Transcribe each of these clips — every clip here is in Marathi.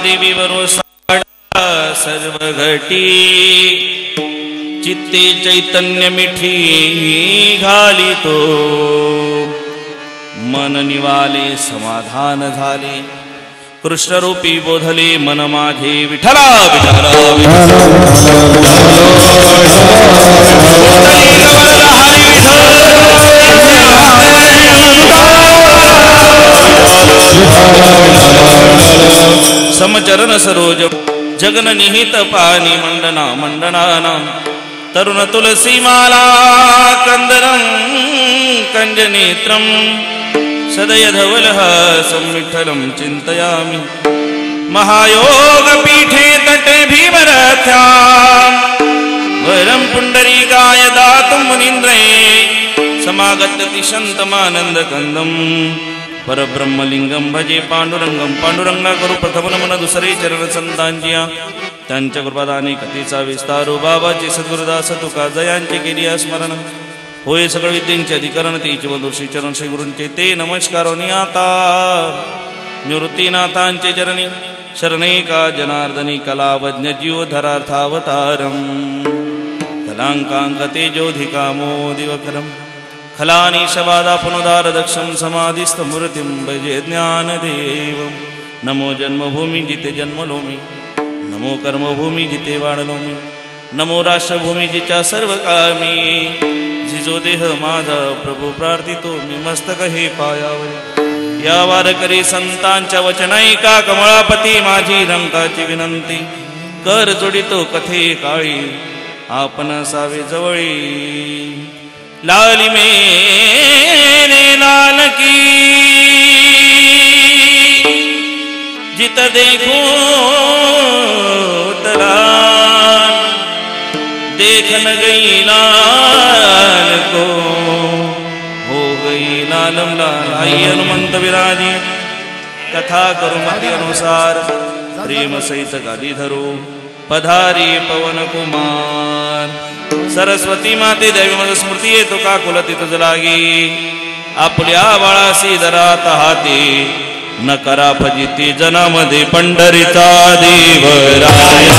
देवीवर साडा सर्व घटी चित्ते चैतन्य मिठी घालितो मन निवाले समाधान झाले कृष्णरूपी बोधले मन माझे विठला विठला समचरण सरोज जगन निहित पाणी मंडना मंडनानां तरुण तुलसी माला कंदरं कंजनेत्रं सदय धवलः संविठ्ठलं चिन्तयामि महायोग पीठे तटे भीमरथ्यां वरं पुण्डरीकाय दातुं मुनीन्द्रे समागत्य तिशन्तमानन्द कंदं परब्रह्मलिंगं भजे पांडुरंगं पांडुरंगा करू प्रथम नमन दुसरे चरण संतांजिया त्यांच्या कृपादाने कथेचा विस्तारू बाबाचे सद्गुरुदास तुका जयांचे केली स्मरण होय सगळ विद्येचे अधिकरण तेचे वधू श्री चरण श्री गुरूंचे ते नमस्कार आता निवृत्तीनाथांचे चरणी शरणेका जनार्दनी कलावज्ञ जीवधरार्थावतारम कलांकांक तेजोधिका मोदिवकरम खलानीशबादा पुनदार दक्षम समाधिस्थ मूर्तिं भजे ज्ञानदेवं नमो जन्मभूमि जिते जन्मलोमी नमो कर्मभूमि जिते वाढलोमी नमो राष्ट्रभूमि जिच्या सर्व कामी जिजो देह माझा प्रभू प्रार्थितो मी मस्तक हे पायावर या वारकरी संतांच्या वचनाईका कमळापती माझी रंकाची विनंती कर जोडितो कथे काळी आपण सावे जवळी लाली मेरे लाल की जित देखो तरा देखन गई लाल को हो गई लालम लाल। आई हनुमंत विराजी कथा करुमती अनुसार प्रेम सहित गादी धरू पधारी पवन कुमार सरस्वती माते दैवी मज स्मृती येतो का कुलतीत जलागी आपल्या बाळासी दरात हाती न करा फजिती जनामध्ये पंढरीचा देवराया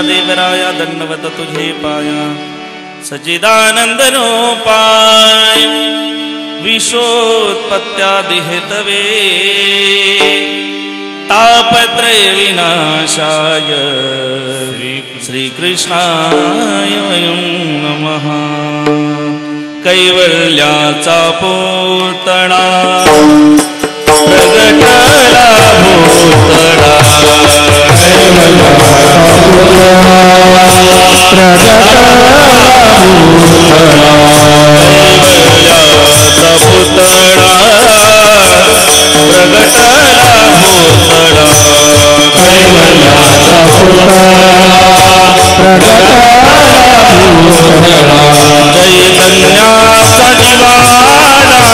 देवराया दंडवत तुझे पाया सच्चिदानंद पाय विश्वोत्पत्त्यादि हेतवे तापत्रय विनाशाय श्रीकृष्णाय वयं नमः। कैवल्याचा पोतडा प्रगटला भूतडा चैतन्याचा निवाडा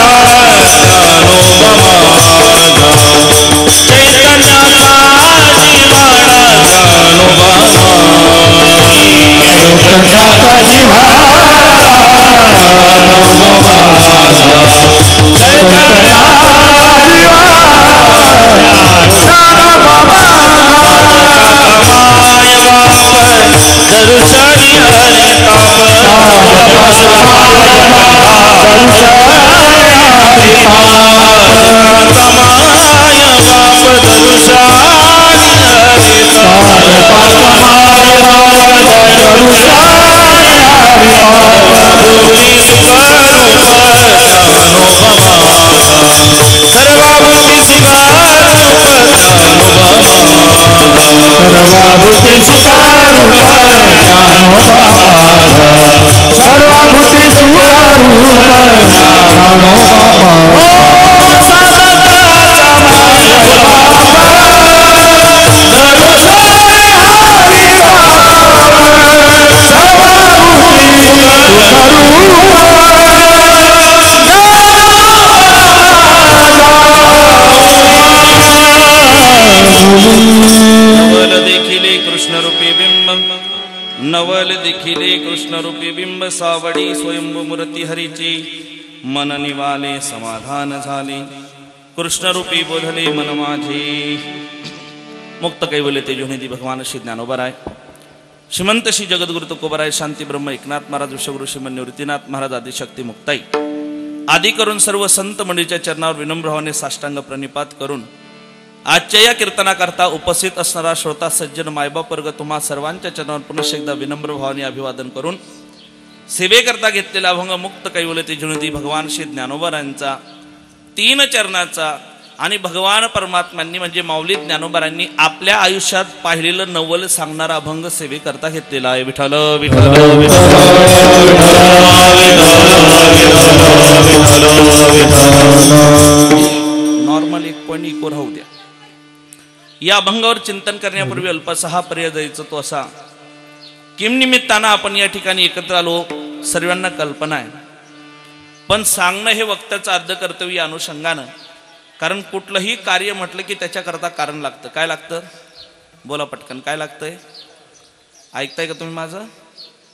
सर्वभूती सुखारूप सर्वभूती सुखारूप नवल देखिले कृष्णरूपी बिंब नवल देखिले कृष्णरूपी बिंब सावडी स्वयंभू मूर्ती हरीची मन निवाले समाधान झाले कृष्णरूपी बोधले मन माझे मुक्त कैवल्य तेजोनिधी भगवान श्री ज्ञानोबराय श्रीमंत श्री जगद्गुरु तुकोबराय शांती ब्रह्म एकनाथ महाराज विश्वगुरु श्रीमन निवृत्तीनाथ महाराज आदिशक्ती मुक्ताई आदी करून सर्व संत मंडळीच्या चरणावर विनम्र भावाने साष्टांग प्रणिपात करून आजच्या या कीर्तनाकरता उपस्थित असणारा श्रोता सज्जन मायबाप वर्ग तुम्हा सर्वांच्या चरणावर पुनश्च एकदा विनम्र भावाने अभिवादन करून सेवेकरता घेतलेला अभंग मुक्त कैवल्य तेजोनिधी भगवान श्री ज्ञानोबरायांचा 3 चरणाचा आणि भगवान परमात्म्यांनी म्हणजे माऊली ज्ञानोबरांनी आपल्या आयुष्यात पाहिलेलं नवल सांगणारा अभंग सेवेकरता घेतलेला आहे. Vitthal Vitthal normal 1 point echo राहू द्या. या अभंगावर चिंतन करण्यापूर्वी अल्पसा हा पर्याय द्यायचा तो असा किम निमित्तानं आपण या ठिकाणी एकत्र आलो सर्वांना कल्पना आहे, पण सांगणं हे वक्त्याचं आद्य कर्तव्य या अनुषंगानं. कारण कुठलंही कार्य म्हटलं की त्याच्याकरता कारण लागतं. काय लागतं बोला पटकन, काय लागतंय? ऐकताय का तुम्ही माझं?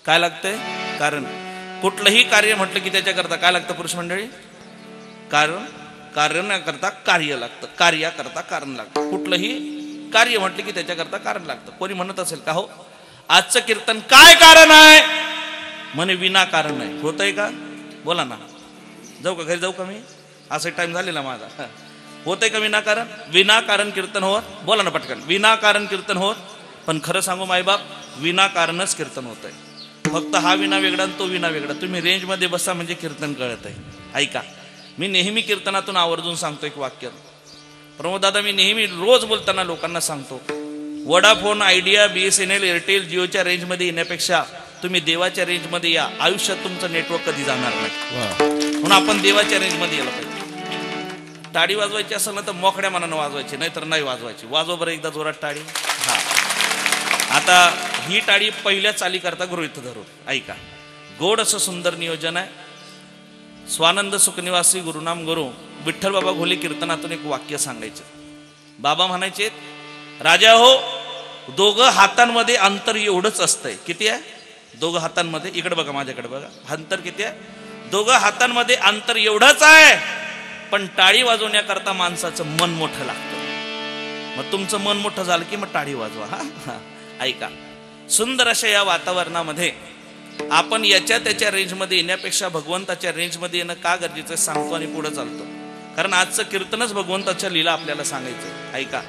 काय लागतंय? कारण. कुठलंही कार्य म्हटलं की त्याच्याकरता काय लागतं पुरुष मंडळी? कारण. करण्याकरता कार्य लागतं, कार्याकरता कारण लागतं. कुठलंही कार्य म्हटलं की त्याच्याकरता कारण लागतं. कोणी म्हणत असेल का हो आजचं कीर्तन काय कारण आहे? म्हणे विनाकारण आहे. होतंय का? बोला ना. जाऊ का घरी? जाऊ का मी? असं टाइम झालेला माझा. होतंय का विनाकारण? विनाकारण कीर्तन होत? बोला ना पटकन. विनाकारण कीर्तन होत? पण खरं सांगू मायबाप विनाकारणच कीर्तन होत आहे. फक्त हा विना वेगळा आणि तो विना वेगळा. तुम्ही रेंजमध्ये बसा म्हणजे कीर्तन कळत आहे. ऐका, मी नेहमी कीर्तनातून आवर्जून सांगतो एक वाक्य. प्रमोद दादा, मी नेहमी रोज बोलताना लोकांना सांगतो, वोडाफोन, आयडिया, BSNL, एअरटेल, जिओच्या रेंजमध्ये येण्यापेक्षा तुम्ही देवाच्या रेंजमध्ये या. आयुष्यात तुमचं नेटवर्क कधी जाणार नाही. म्हणून आपण देवाच्या रेंजमध्ये यायला पाहिजे. टाळी वाजवायची असेल ना तर मोकड्या मनानं वाजवायची, नाहीतर नाही वाजवायची. वाजवा बरं एकदा जोरात टाळी. हा, आता ही टाळी पहिल्या चाली करता गृहीत धरून ऐका. गोड असं सुंदर नियोजन आहे. स्वानंद सुखनिवासी गुरुनाम गुरु विठ्ठल बाबा घोले कीर्तनातून एक वाक्य सांगायचे. बाबा म्हणायचे, राजा हो, दोघं हातांमध्ये अंतर एवढंच असतंय. किती आहे? दोघं हातांमध्ये, इकडे बघा, माझ्याकडे बघा, अंतर किती आहे? दोघं हातांमध्ये अंतर एवढंच आहे, पण टाळी वाजवण्याकरता माणसाचं मन मोठं लागतं. मग तुमचं मन मोठं झालं की मग टाळी वाजवा. हा, ऐका. सुंदर अशा या वातावरणामध्ये आपण याच्या त्याच्या रेंजमध्ये येण्यापेक्षा भगवंताच्या रेंजमध्ये येणं का गरजेचं सांगतो आणि पुढे चालतो. कारण आजचं कीर्तनच भगवंताच्या लीला आपल्याला सांगायचं. ऐका,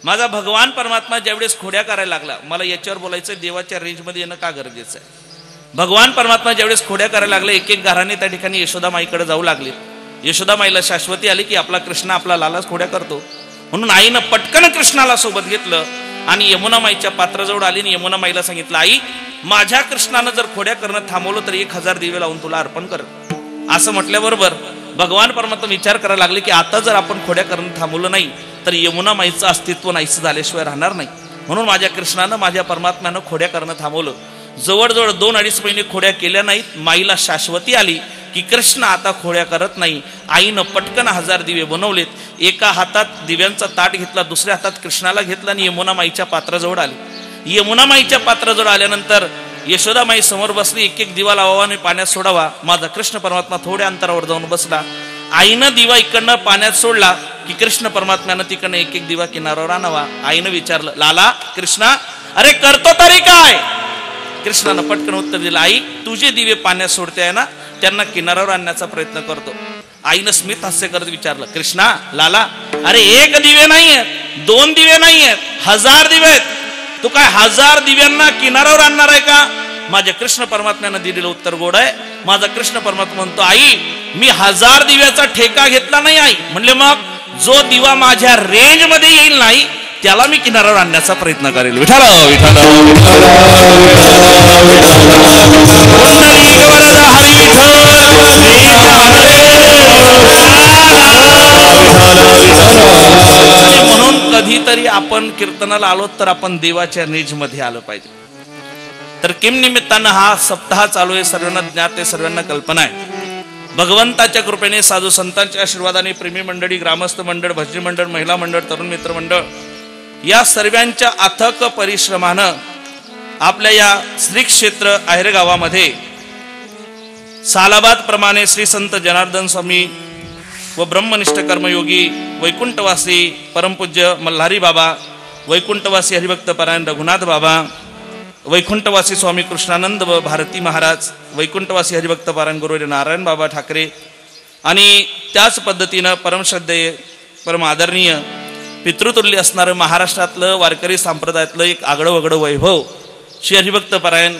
माझा भगवान परमात्मा ज्यावेळेस खोड्या करायला लागला, मला याच्यावर बोलायचं देवाच्या रेंजमध्ये येणं का गरजेचं आहे. भगवान परमात्मा ज्यावेळेस खोड्या करायला लागले, एक एक घराने त्या ठिकाणी यशोदा माईकडे जाऊ लागले. यशोदा माईला शाश्वती आली की आपला कृष्ण आपला लालाच खोड्या करतो. म्हणून आईनं पटकन कृष्णाला सोबत घेतलं आणि यमुना माईच्या पात्राजवळ आली आणि यमुना माईला सांगितलं, आई, माझ्या कृष्णानं जर खोड्या करणं थांबवलं तर 1000 दिवे लावून तुला अर्पण कर. असं म्हटल्याबरोबर भगवान परमात्मा विचार करायला लागले की आता जर आपण खोड्या करणं थांबवलं नाही तर यमुना माईचं अस्तित्व नाहीसं झाल्याशिवाय राहणार नाही. म्हणून माझ्या कृष्णानं, माझ्या परमात्म्यानं खोड्या करणं थांबवलं. जवळजवळ 2-2.5 महिने खोड्या केल्या नाहीत. माईला शाश्वती आली की कृष्ण आता खोड्या करत नाही. आईनं पटकन 1000 दिवे बनवलेत. एका हातात दिव्यांचा ताट घेतला, दुसऱ्या हातात कृष्णाला घेतला आणि यमुना माईच्या पात्राजवळ आली. यमुना माईच्या पात्राजवळ आल्यानंतर यशोदा माई समोर बसली. एक एक दिवा लावावा आणि पाण्यात सोडावा. माझा कृष्ण परमात्मा थोड्या अंतरावर जाऊन बसला. आईनं दिवा इकडनं पाण्यात सोडला की कृष्ण परमात्म्यानं तिकडनं एक एक दिवा किनाऱ्यावर आणावा. आईनं विचारलं, लाला कृष्णा, अरे करतो तरी काय? कृष्णानं पटकन उत्तर दिलं, आई, तुझे दिवे पाण्यात सोडते आहे ना, त्यांना किनाऱ्यावर आणण्याचा प्रयत्न करतो. आईनं स्मित हास्य करत विचारलं, कृष्णा, लाला, अरे 1 दिवे नाहीयेत, 2 दिवे नाहीयेत, 1000 दिवे आहेत. तू काय 1000 दिव्यांना किनाऱ्यावर आणणार आहे का? माझ्या कृष्ण परमात्म्यानं दिलेलं उत्तर गोड आहे. माझा कृष्ण परमात्मा म्हणतो, आई, मी 1000 दिव्याचा ठेका घेतला नाही. आई म्हणले, मग जो दिवा माझ्या रेंज मध्ये येईल नाही त्याला मी किनाऱ्यावर आणण्याचा प्रयत्न करेल. विठ्ठल विठ्ठल पुंडलिक वरद हरी विठ्ठल. म्हणून कधीतरी आपण कीर्तनाला आलो तर आपण देवाच्या निज मध्ये आलं पाहिजे. तर किम निमित्तानं हा सप्ताह चालू आहे, सर्वांना ज्ञात आहे, सर्वांना कल्पना आहे. भगवंताच्या कृपेने, साधू संतांच्या आशीर्वादाने, प्रेमी मंडळी, ग्रामस्थ मंडळ, भजनी मंडळ, महिला मंडळ, तरुण मित्र मंडळ या सर्वांच्या अथक परिश्रमानं आपल्या या श्री क्षेत्र आहेर गावामध्ये सालाबाद प्रमाणे श्री संत जनार्दन स्वामी व ब्रह्मनिष्ठ कर्मयोगी वैकुंठवासी परमपूज्य मल्हारी बाबा, वैकुंठवासी हरिभक्त परायण रघुनाथ बाबा, वैकुंठवासी स्वामी कृष्णानंद व भारती महाराज, वैकुंठवासी हरिभक्त पारायण गुरुवर्य नारायण बाबा ठाकरे आणि त्याच पद्धतीनं परमश्रद्धेय परम आदरणीय पितृतुल्य असणारं महाराष्ट्रातलं वारकरी संप्रदायातलं एक आगळं वगळं वैभव श्री हरिभक्त पारायण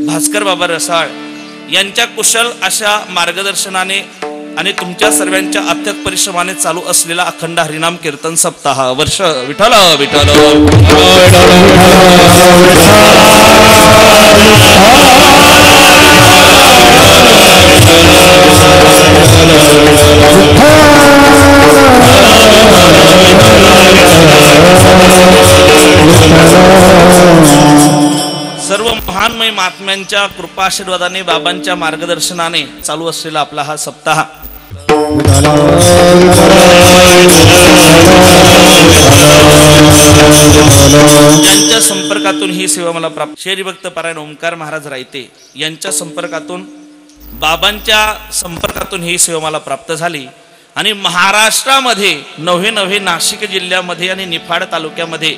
भास्कर बाबा रसाळ यांच्या कुशल अशा मार्गदर्शनाने आणि तुमच्या सर्वांच्या अथक परिश्रमाने चालू असलेला अखंड हरिनाम कीर्तन सप्ताह वर्ष. विठ्ठल विठ्ठल सर्व महानमय महात्म्यांच्या कृपाशीर्वादाने, बाबांच्या मार्गदर्शनाने चालू असलेला आपला हा सप्ताह ज्यांच्या संपर्कातून ही सेवा मला प्राप्त, श्री भक्त पारायण ओंकार महाराज रायते यांच्या संपर्कातून, बाबांच्या संपर्कातून ही सेवा मला प्राप्त झाली. आणि महाराष्ट्रामध्ये नव्हे नाशिक जिल्ह्यामध्ये आणि निफाड तालुक्यामध्ये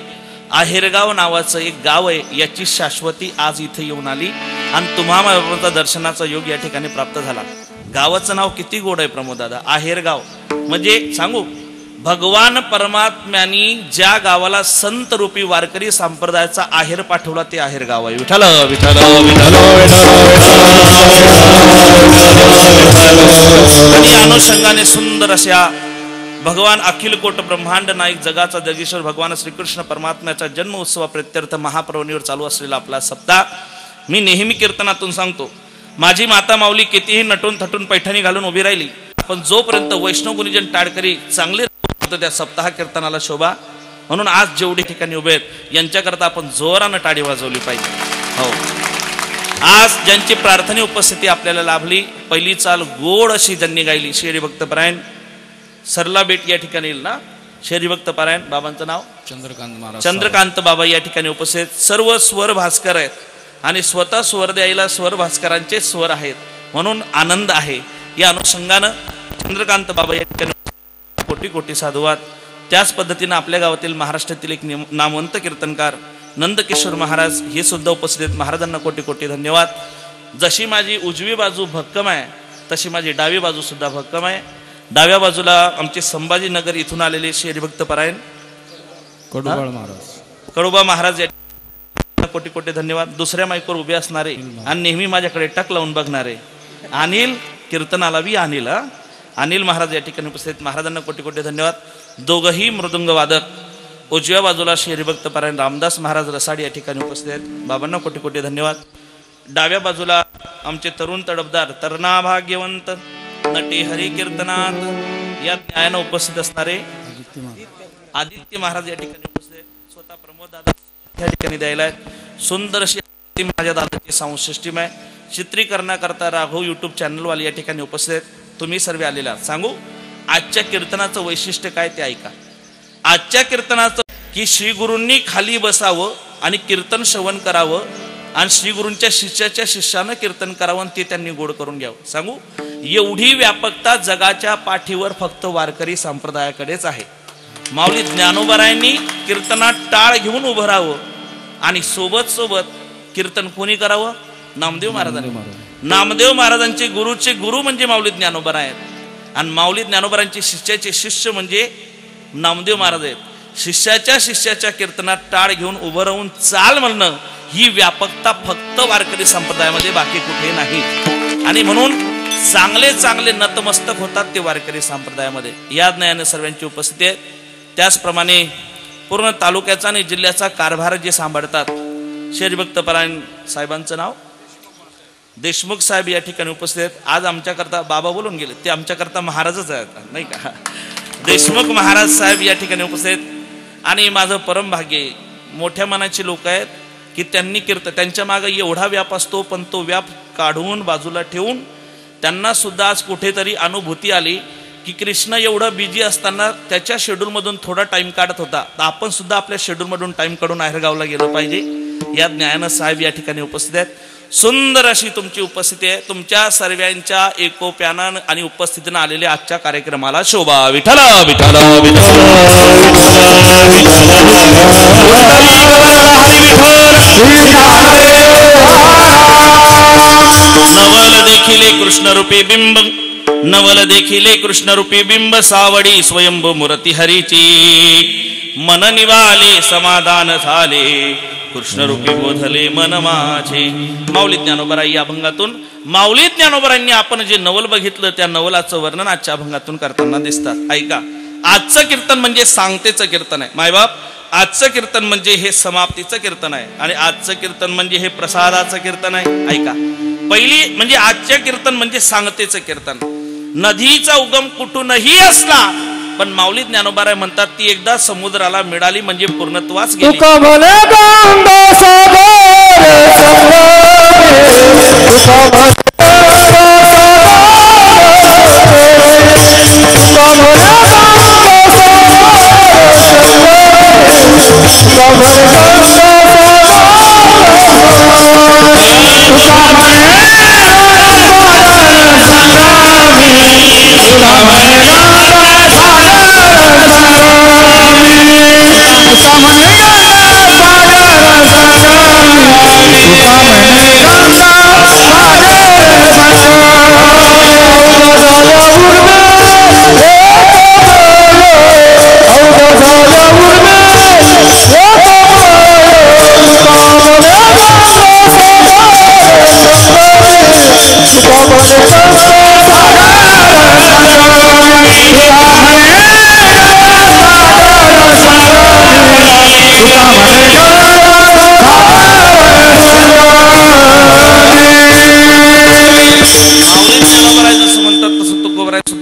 आहेरगाव नावाचं एक गाव आहे, याची शाश्वती आज इथे येऊन आली आणि तुम्हाला दर्शनाचा योग या ठिकाणी प्राप्त झाला. गावाचं नाव किती गोड आहे प्रमोद दादा, आहेरगाव. म्हणजे सांगू, भगवान परमात्म्यांनी ज्या गावाला संत रूपी वारकरी संप्रदायाचा आहेर पाठवला ते आहेरगाव आहे. विठ्ठल विठ्ठल आणि अनुषंगाने सुंदर अशा भगवान अखिल कोट ब्रह्मांड नायक जगाचा जगेश्वर भगवान श्रीकृष्ण परमात्म्याचा जन्म उत्सवा प्रित्यर्थ महापर्वणीवर चालू असलेला आपला सप्ताह मी नेहमी कीर्तनातून सांगतो. माझी माता माऊली कितीही नटून थटून पैठणी घालून उभी राहिली, पण जोपर्यंत वैष्णव गुणीजन टाळकरी चांगले त्या सप्ताह कीर्तनाला शोभा. म्हणून आज जेवढी ठिकाणी उभे आहेत यांच्याकरता आपण जोरानं टाळी वाजवली पाहिजे. हो, आज ज्यांची प्रार्थने उपस्थिती आपल्याला लाभली, पहिली चाल गोड अशी ज्यांनी गायली श्री हरिभक्त पारायण सरला बेट या ठिकाणी येईल ना, श्री हरिभक्त पारायण बाबांचं नाव चंद्रकांत महाराज, चंद्रकांत बाबा या ठिकाणी उपस्थित. सर्व स्वर भास्कर आहेत आणि स्वतः स्वर द्यायला स्वर भास्करांचे स्वर आहेत, म्हणून आनंद आहे. या अनुषंगानं चंद्रकांत बाबा या ठिकाणी कोटी कोटी साधुवाद. त्याच पद्धतीनं आपल्या गावातील महाराष्ट्रातील एक नामवंत कीर्तनकार नंदकिशोर महाराज हे सुद्धा उपस्थित आहेत. महाराजांना कोटी कोटी धन्यवाद. जशी माझी उजवी बाजू भक्कम आहे तशी माझी डावी बाजू सुद्धा भक्कम आहे. डाव्या बाजूला आमचे संभाजीनगर इथून आलेले श्री हरिभक्त पारायण कडोबा महाराज या कोटी कोटी धन्यवाद. दुसऱ्या माईकवर उभे असणारे आणि नेहमी माझ्याकडे टक लावून बघणारे अनिल कीर्तनाला बी अनिल महाराज या ठिकाणी उपस्थित. महाराजांना कोटी कोटी धन्यवाद. दोघही मृदुंग वादक. उजव्या बाजूला श्री हरिभक्त पारायण रामदास महाराज रसाड या ठिकाणी उपस्थित आहेत. बाबांना कोटी कोटी धन्यवाद. डाव्या बाजूला आमचे तरुण तडफदार तरणा भाग्यवंत नटे हरी कीर्तनात या न्यायानं उपस्थित असणारे आदित्य महाराज या ठिकाणी उपस्थित. स्वतः प्रमोद दादा या ठिकाणी द्यायला आहेत. सुंदर अशी माझ्या दादाची संसृष्टीमय चित्रीकरणाकरता राघव युट्यूब चॅनलवाले या ठिकाणी उपस्थित आहेत. तुम्ही सर्व आलेला. सांगू आजच्या कीर्तनाचं वैशिष्ट्य काय ते ऐका. आजच्या कीर्तनाचं की श्री गुरूंनी खाली बसावं आणि कीर्तन श्रवण करावं आणि श्री गुरूंच्या शिष्याच्या शिष्यानं कीर्तन करावं आणि ते त्यांनी गोड करून घ्यावं. सांगू एवढी व्यापकता जगाच्या पाठीवर फक्त वारकरी संप्रदायाकडेच आहे. माऊली ज्ञानोबारायांनी कीर्तनात टाळ घेऊन उभं राहावं आणि सोबत सोबत कीर्तन कोणी करावं? नामदेव महाराजांनी. नामदेव महाराजांचे गुरुचे गुरु म्हणजे माऊली ज्ञानोबा आहेत आणि माऊली ज्ञानोबारांचे शिष्याचे शिष्य म्हणजे नामदेव महाराज आहेत. शिष्याच्या शिष्याच्या कीर्तनात टाळ घेऊन उभं राहून चाल म्हणणं ही व्यापकता फक्त वारकरी संप्रदायामध्ये, बाकी कुठे नाही. आणि म्हणून चांगले चांगले नतमस्तक होतात ते वारकरी संप्रदायामध्ये. या ज्ञानाने सर्वांची उपस्थिती आहे. त्याचप्रमाणे पूर्ण तालुक्याचा आणि जिल्ह्याचा कारभार जे सांभाळतात शेरभक्तपरायण साहेबांचं नाव देशमुख साहेब या ठिकाणी उपस्थित आहेत. आज आमच्याकरता बाबा बोलून गेले, ते आमच्याकरता महाराजच आहेत नाही का. देशमुख महाराज साहेब या ठिकाणी उपस्थित. आणि माझं परम भाग्य, मोठ्या मनाची लोक आहेत की त्यांनी त्यांच्या मागे एवढा व्याप असतो, पण तो व्याप काढून बाजूला ठेवून त्यांना सुद्धा आज कुठेतरी अनुभूती आली की कृष्ण एवढं बिझी असताना त्याच्या शेड्यूलमधून थोडा टाइम काढत होता, तर आपण सुद्धा आपल्या शेड्यूलमधून टाइम काढून आहेरगावला गेलो पाहिजे. या ज्ञान साहेब या ठिकाणी उपस्थित आहेत. सुंदर अशी तुमची उपस्थिती आहे. तुमच्या सर्वांच्या एकोप्यानं आणि उपस्थितीनं आलेल्या आजच्या कार्यक्रमाला शोभा. विठ्ठल विठ्ठल नवल देखिले कृष्णरूपी बिंब, नवल देखिले कृष्णरूपी बिंब, सावडी स्वयंभू मूर्ती हरीची, मन निवाले समाधान झाले, कृष्णरूपी बोधले मन माझे. माऊली ज्ञानोबराई या अभंगातून, माऊली ज्ञानोबरांनी आपण जे नवल बघितलं त्या नवलाचं वर्णन आजच्या अभंगातून करताना दिसतात. ऐका, आजचं कीर्तन म्हणजे सांगतेचं कीर्तन आहे मायबाप. आजचं कीर्तन म्हणजे हे समाप्तीचं कीर्तन आहे आणि आजचं कीर्तन म्हणजे हे प्रसादाचं कीर्तन आहे. ऐका, पहिली म्हणजे आजच्या कीर्तन म्हणजे सांगतेचं कीर्तन. नदीचा उगम कुठूनही असला पण माऊली ज्ञानोबा म्हणतात ती एकदा समुद्राला मिळाली म्हणजे पूर्णत्वास गेली.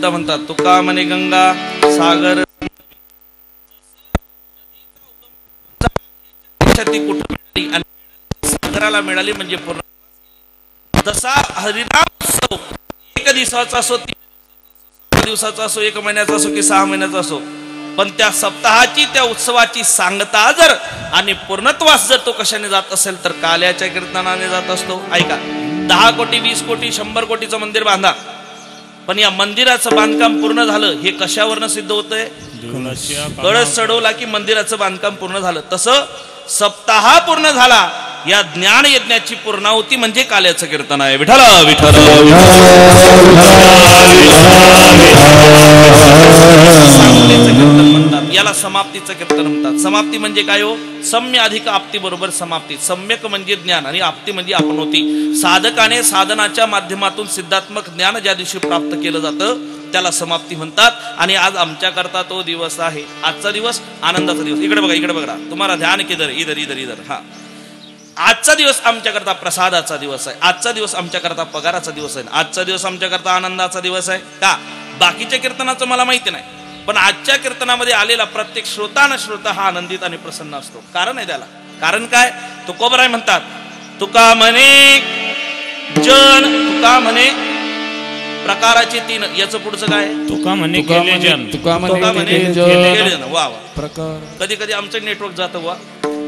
म्हणतात तुका म्हणे गंगा सागर सागराला मिळाली म्हणजे पूर्ण. जसा हरिनाम उत्सव एक दिवसाचा असो, 3 दिवसाचा असो, 1 महिन्याचा असो की 6 महिन्याचा असो, पण त्या सप्ताहाची त्या उत्सवाची सांगता जर आणि पूर्णत्वास जर तो कशाने जात असेल तर काल्याच्या कीर्तनाने जात असतो. ऐका, 10 कोटी 20 कोटी 100 कोटीचं मंदिर बांधा, पण या मंदिराचं बांधकाम पूर्ण झालं हे कशावरनं सिद्ध होतंय? कळस चढवला की मंदिराचं बांधकाम पूर्ण झालं. तसं सप्ताह पूर्ण झाला या ज्ञान यज्ञाची पूर्णाहुती म्हणजे काल्याचं कीर्तन आहे. विठ्ठल विठ्ठल कीर्तन म्हणतात, याला समाप्तीचं कीर्तन म्हणतात. समाप्ती म्हणजे काय हो? सम्य अधिक आप्ती बरोबर समाप्ती. सम्यक म्हणजे ज्ञान आणि आप्ती म्हणजे आपणोती. साधकाने साधनाच्या माध्यमातून सिद्धात्मक ज्ञान ज्या दिवशी प्राप्त केलं जातं त्याला समाप्ती म्हणतात. आणि आज आमच्या करता तो दिवस आहे. आजचा दिवस आनंदाचा दिवस. इकडे बघा, इकडे बघा, तुम्हाला ध्यान किधर, इधर इधर इधर. हा, आजचा दिवस आमच्याकरता प्रसादाचा दिवस आहे. आजचा दिवस आमच्याकरता पगाराचा दिवस आहे. आजचा दिवस आमच्याकरता आनंदाचा दिवस आहे. का? बाकीच्या कीर्तनाचं मला माहिती नाही, पण आजच्या कीर्तनामध्ये आलेला प्रत्येक श्रोता न श्रोता हा आनंदित आणि प्रसन्न असतो. कारण आहे त्याला. कारण काय? तुकोबराय म्हणतात तुका म्हणे जन, तुका म्हणे प्रकाराचे 3. याचं पुढचं काय? तुका म्हणे केले जन, तुका म्हणे केले जन. वा वा, कधी कधी आमचं नेटवर्क जातं. वा,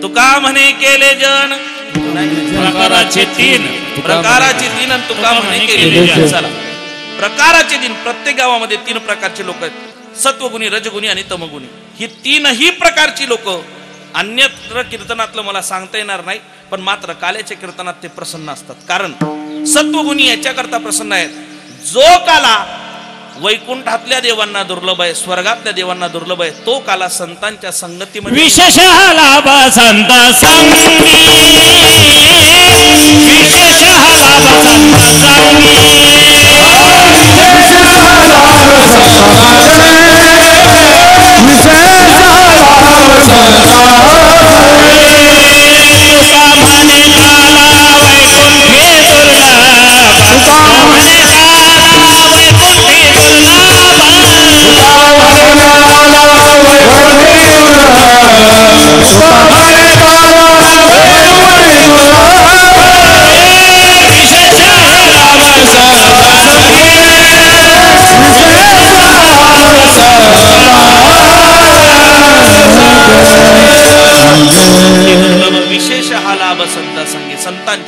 तुका म्हणे केले जन, प्रकाराचे 3, प्रकाराचे 3 आणि तुका म्हणे केले जन. चला, प्रकाराचे 3. प्रत्येक गावामध्ये 3 प्रकारचे लोक आहेत, सत्वगुणी, रजगुणी आणि तमगुणी. ही 3ही प्रकारची लोक अन्यत्र कीर्तनातलं मला सांगता येणार नाही, पण मात्र काल्याच्या कीर्तनात ते प्रसन्न असतात. कारण सत्वगुणी याच्याकरता प्रसन्न आहेत, जो काला वैकुंठातल्या देवांना दुर्लभ आहे, स्वर्गातल्या देवांना दुर्लभ आहे, तो काला संतांच्या संगतीमध्ये विशेष लाभ संत संगी, विशेष लाभ संत संगी, विशेष लाभ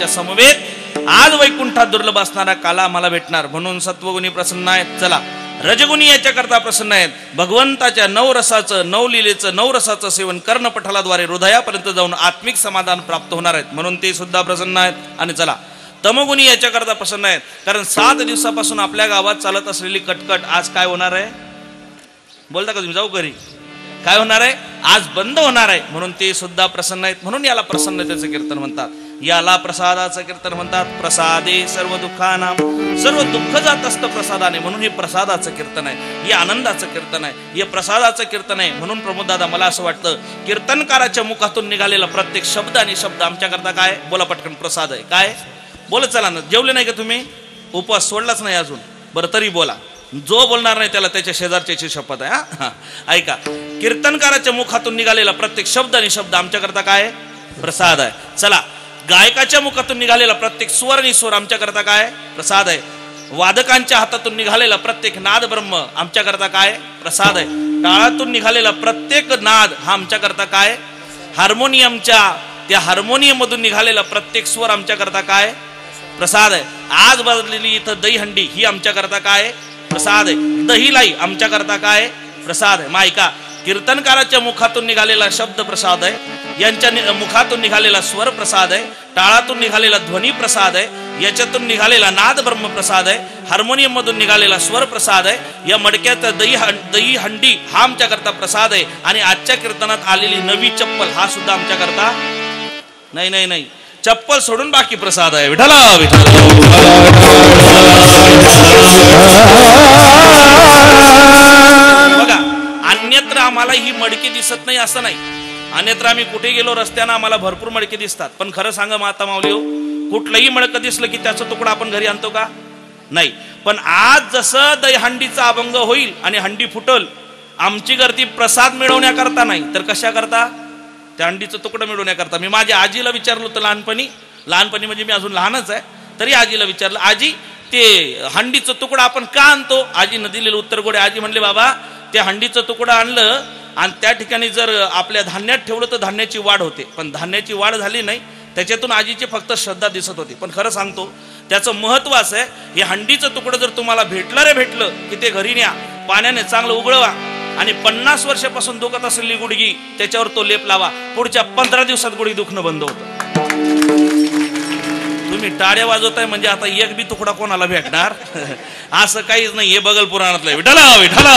भक्तांच्या समवेत आज वैकुंठात दुर्लभ असणारा काला आम्हाला भेटणार. म्हणून सत्वगुणी प्रसन्न आहेत. चला रजगुणी याच्याकरता प्रसन्न आहेत. भगवंताच्या नवरसाचं नवलीलेचं नवरसाचं सेवन कर्णपटलाद्वारे हृदयापर्यंत जाऊन आत्मिक समाधान प्राप्त होणार आहेत. म्हणून ते सुद्धा प्रसन्न आहेत. आणि चला तमगुणी याच्याकरता प्रसन्न आहेत. कारण 7 दिवसापासून आपल्या गावात चालत असलेली कटकट आज काय होणार आहे? बोलता का तुम्ही? जाऊ घरी. काय होणार आहे? आज बंद होणार आहे. म्हणून ते सुद्धा प्रसन्न आहेत. म्हणून याला प्रसन्नतेचं कीर्तन म्हणतात. याला प्रसादाचं कीर्तन म्हणतात. प्रसादे सर्व दुःखानां, सर्व दुःख जात असतं प्रसादाने. म्हणून हे प्रसादाचं कीर्तन आहे. हे आनंदाचं कीर्तन आहे. हे प्रसादाचं कीर्तन आहे. म्हणून प्रमोद दादा मला असं वाटतं कीर्तनकाराच्या मुखातून निघालेला प्रत्येक शब्द आणि शब्द आमच्याकरता काय? बोला पटकन. प्रसाद आहे. काय बोला? चला ना. जेवले नाही का तुम्ही? उपवास सोडलाच नाही अजून? बरं तरी बोला. जो बोलणार नाही त्याला त्याच्या शेजारच्याची शपथ आहे. हा ऐका. कीर्तनकाराच्या मुखातून निघालेला प्रत्येक शब्द आणि शब्द आमच्याकरता काय? प्रसाद आहे. चला गायकाच्या मुखातून निघालेला प्रत्येक स्वर आणि स्वर आमच्याकरता काय? प्रसाद आहे. वादकांच्या हातातून निघालेला प्रत्येक नाद ब्रह्म आमच्याकरता काय? प्रसाद आहे. टाळातून निघालेला प्रत्येक नाद हा आमच्याकरता काय? हार्मोनियमच्या त्या हार्मोनियम मधून निघालेला प्रत्येक स्वर आमच्याकरता काय? प्रसाद आहे. आज बदललेली इथं दहीहंडी ही आमच्याकरता काय? प्रसाद आहे. दहीलाई आमच्याकरता काय? प्रसाद आहे. मायका कीर्तनकाराच्या मुखातून निघालेला शब्द प्रसाद आहे. यांच्या मुखातून निघालेला स्वर प्रसाद आहे. टाळातून निघालेला ध्वनी प्रसाद आहे. याच्यातून निघालेला नाद ब्रह्म प्रसाद आहे. हार्मोनियम मधून निघालेला स्वर प्रसाद आहे. या मडक्यात दही हंडी हा आमच्याकरता प्रसाद आहे. आणि आजच्या कीर्तनात आलेली नवी चप्पल हा सुद्धा आमच्याकरता नाही नाही नाही चप्पल सोडून बाकी प्रसाद आहे. विठ्ठला विठ्ठला. बघा अन्यत्र आम्हाला ही मडकी दिसत नाही असं नाही. अन्यत्र आम्ही कुठे गेलो रस्त्यानं आम्हाला भरपूर मडके दिसतात. पण खरं सांगा माता माऊली हो, कुठलंही मडकं दिसलं की त्याचा तुकडा आपण घरी आणतो का? नाही. पण आज जसं दहीहंडीचा अभंग होईल आणि हंडी फुटल, आमची गर्दी प्रसाद मिळवण्याकरता नाही तर कशा करता? त्या हंडीचं तुकडं मिळवण्याकरता. मी माझ्या आजीला विचारलं होतं लहानपणी म्हणजे मी अजून लहानच आहे तरी आजीला विचारलं, आजी ते हंडीचं तुकडं आपण का आणतो? आजीनं दिलेलं उत्तर गोडे. आजी म्हणले, बाबा ते हंडीचं तुकडं आणलं आणि त्या ठिकाणी जर आपल्या धान्यात ठेवलं तर धान्याची वाढ होते. पण धान्याची वाढ झाली नाही. त्याच्यातून आजीची फक्त श्रद्धा दिसत होती. पण खरं सांगतो त्याचं महत्व असं आहे, हे हंडीचं तुकडं जर तुम्हाला भेटलं की ते घरी न्या, पाण्याने चांगलं उघडवा आणि 50 वर्षापासून दुखत असलेली गुडघी त्याच्यावर तो लेप लावा. पुढच्या 15 दिवसात गुडघी दुखणं बंद होतं. तुम्ही टाळ्या वाजवताय म्हणजे आता एक बी तुकडा कोणाला भेटणार असं काहीच नाही. हे बगल पुराणातलं आहे. विठ्ठला विठ्ठला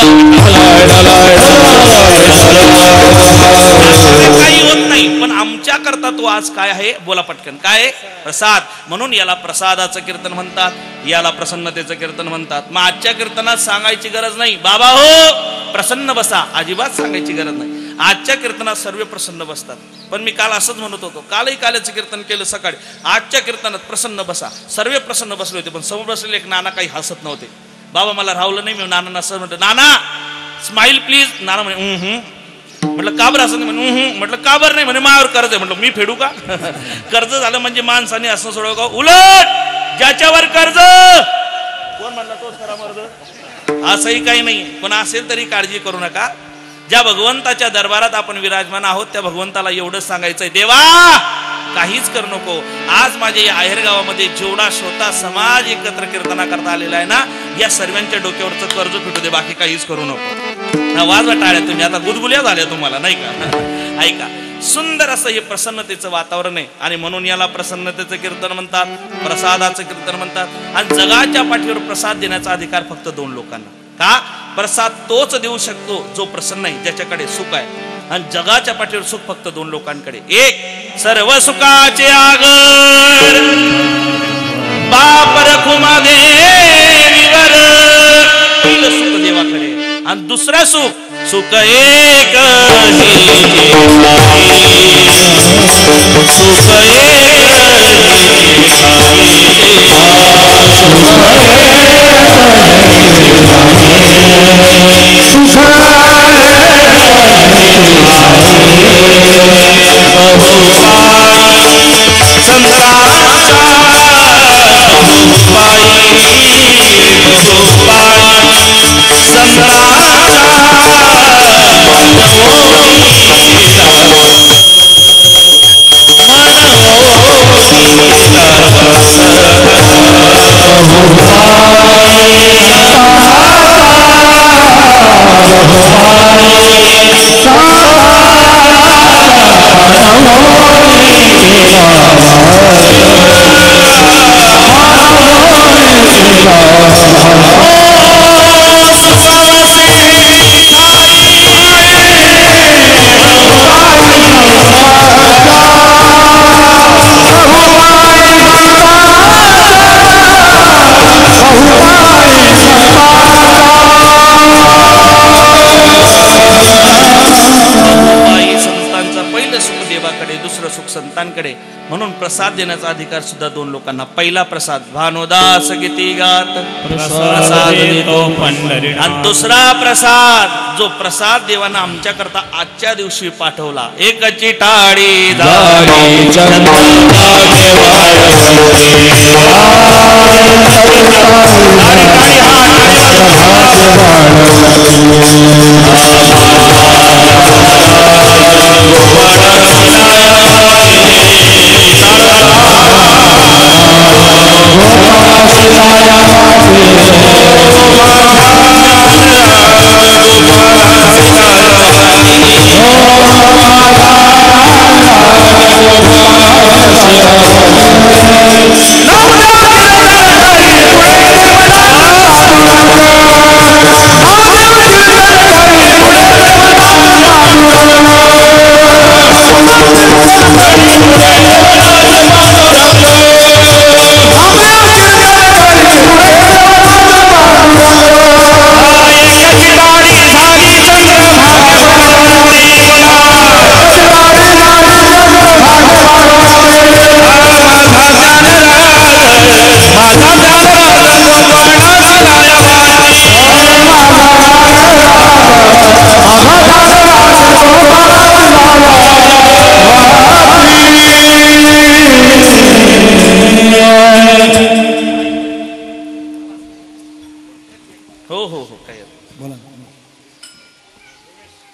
काही होत नाही. पण आमच्या करता तो आज काय आहे? बोला पटकन. काय? प्रसाद. म्हणून याला प्रसादाचं कीर्तन म्हणतात. याला प्रसन्नतेचं कीर्तन म्हणतात. मग आजच्या कीर्तनात सांगायची गरज नाही, बाबा हो प्रसन्न बसा, अजिबात सांगायची गरज नाही. आजच्या कीर्तनात सर्व प्रसन्न बसतात. पण मी काल असंच म्हणत होतो, कालही काल्याचं कीर्तन केलं सकाळी. आजच्या कीर्तनात प्रसन्न बसा, सर्व प्रसन्न बसले होते. पण समोर बसलेले एक नाना काही हसत नव्हते. बाबा मला राहवलं नाही. मी नाना असं म्हटलं, नाना स्माइल प्लीज. नाना म्हणे म्हटलं का बरं असं नाही? म्हणे म्हटलं का बरं नाही? म्हणे माझ्यावर कर्ज आहे. म्हटलं मी फेडू का? कर्ज झालं म्हणजे माणसाने असं सोडव का? उलट ज्याच्यावर कर्ज कोण म्हणला तोच खरा मर्द, असंही काही नाही. पण असेल तरी काळजी करू नका. ज्या भगवंताच्या दरबारात आपण विराजमान आहोत त्या भगवंताला एवढंच सांगायचंय, देवा काहीच करू नको. आज माझ्या या आहेर गावामध्ये जेवढा श्रोता समाज एकत्र कीर्तना करता आलेला आहे ना, या सर्वांच्या डोक्यावरचं कर्ज फिटू दे, बाकी काहीच करू नको. वाजवा टाळ्या तुम्ही, आता गुदगुल्या झाल्या तुम्हाला नाही का? ऐका, सुंदर असं हे प्रसन्नतेचं वातावरण आहे. आणि म्हणून याला प्रसन्नतेचं कीर्तन म्हणतात, प्रसादाचं कीर्तन म्हणतात. आणि जगाच्या पाठीवर प्रसाद देण्याचा अधिकार फक्त 2 लोकांना. का? प्रसाद तोच देऊ शकतो जो प्रसन्न आहे, ज्याच्याकडे सुख आहे. आणि जगाच्या पाठीवर सुख फक्त 2 लोकांकडे. एक सर्व सुखाचे आगर बाप रखुमा देवीवर, पहिलं सुख देवाकडे. आणि दुसरा सुख सुख एक सुख दुसरं सुख संतांकडे. म्हणून प्रसाद देण्याचा अधिकार सुद्धा दोन लोकांना. पहिला प्रसाद भानुदास गीती गात प्रसाद देतो पंढरी. आणि दुसरा प्रसाद, जो प्रसाद देवांना आमच्या करता आजच्या दिवशी पाठवला. एकची टाळी झाली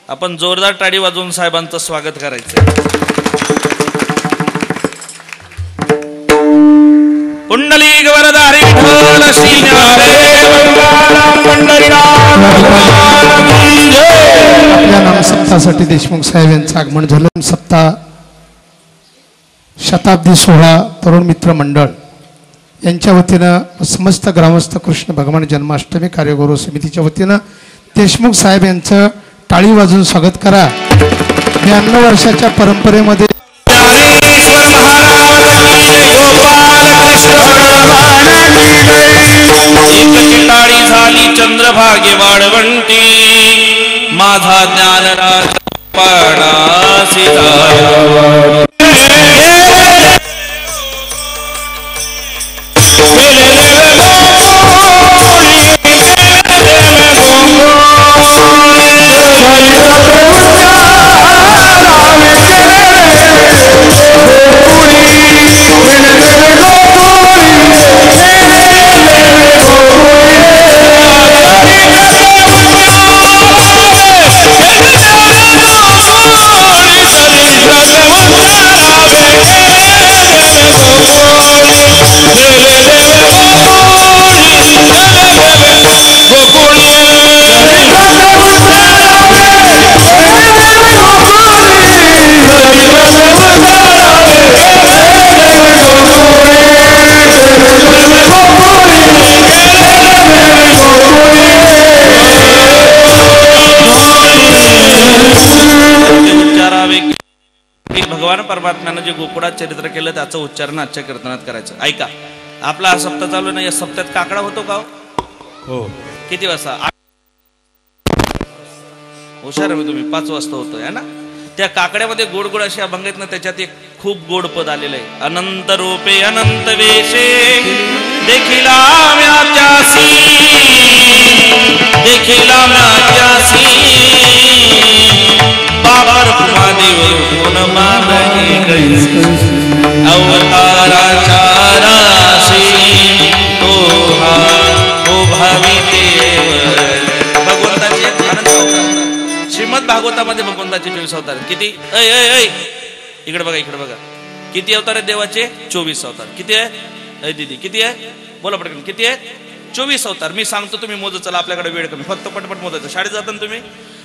आपण जोरदार टाळी वाजवून साहेबांचं स्वागत करायचं. पुंडलिक वरदारी विठ्ठल श्री आपल्या नामसप्तासाठी देशमुख साहेब यांचं आगमन झालं. सप्ताह शताब्दी सोहळा तरुण मित्र मंडळ यांच्या वतीनं समस्त ग्रामस्थ कृष्ण भगवान जन्माष्टमी कार्यगुरू समितीच्या वतीनं देशमुख साहेब यांचं टाळी वाजून स्वागत करा. 92 वर्षाच्या परंपरेमध्ये टाळी झाली चंद्रभागे वाळवंटी माझा ज्ञानराज पाडासी परमात्म्यानं जे गोकुळात चरित्र केलं त्याचं उच्चारण आजच्या कीर्तनात करायचं. ऐका, आपला हा सप्ताह चालू नाही. या सप्त्यात काकडा होतो का? हो. किती वाजता? हुशार आहे तुम्ही. 5 वाजता होतोय ना. त्या काकड्यामध्ये गोड गोड अशी अभंग आहेत ना, त्याच्यात एक खूप गोड पद आलेलं आहे. अनंत रूपे अनंत वेशे देखिला म्यात्यासी देखिला म्यात्यासी बाबर महादेव कोण मानही कैसे अवताराच्या राशी तो हा हो भावी देव. भगवंताची श्रीमद भागवतामध्ये भगवंताचे 24 अवतार. किती? ऐ ऐ ऐ इकडे बघा, इकडे बघा. किती अवतार आहेत देवाचे? 24 अवतार. किती आहे? ऐ दीदी किती आहे? बोला पटकन. किती आहे? 24 अवतार. मी सांगतो, तुम्ही मोजत चला. आपल्याकडे वेळ कमी. फक्त पटपट मोजायचं. शाळेत जाताना तुम्ही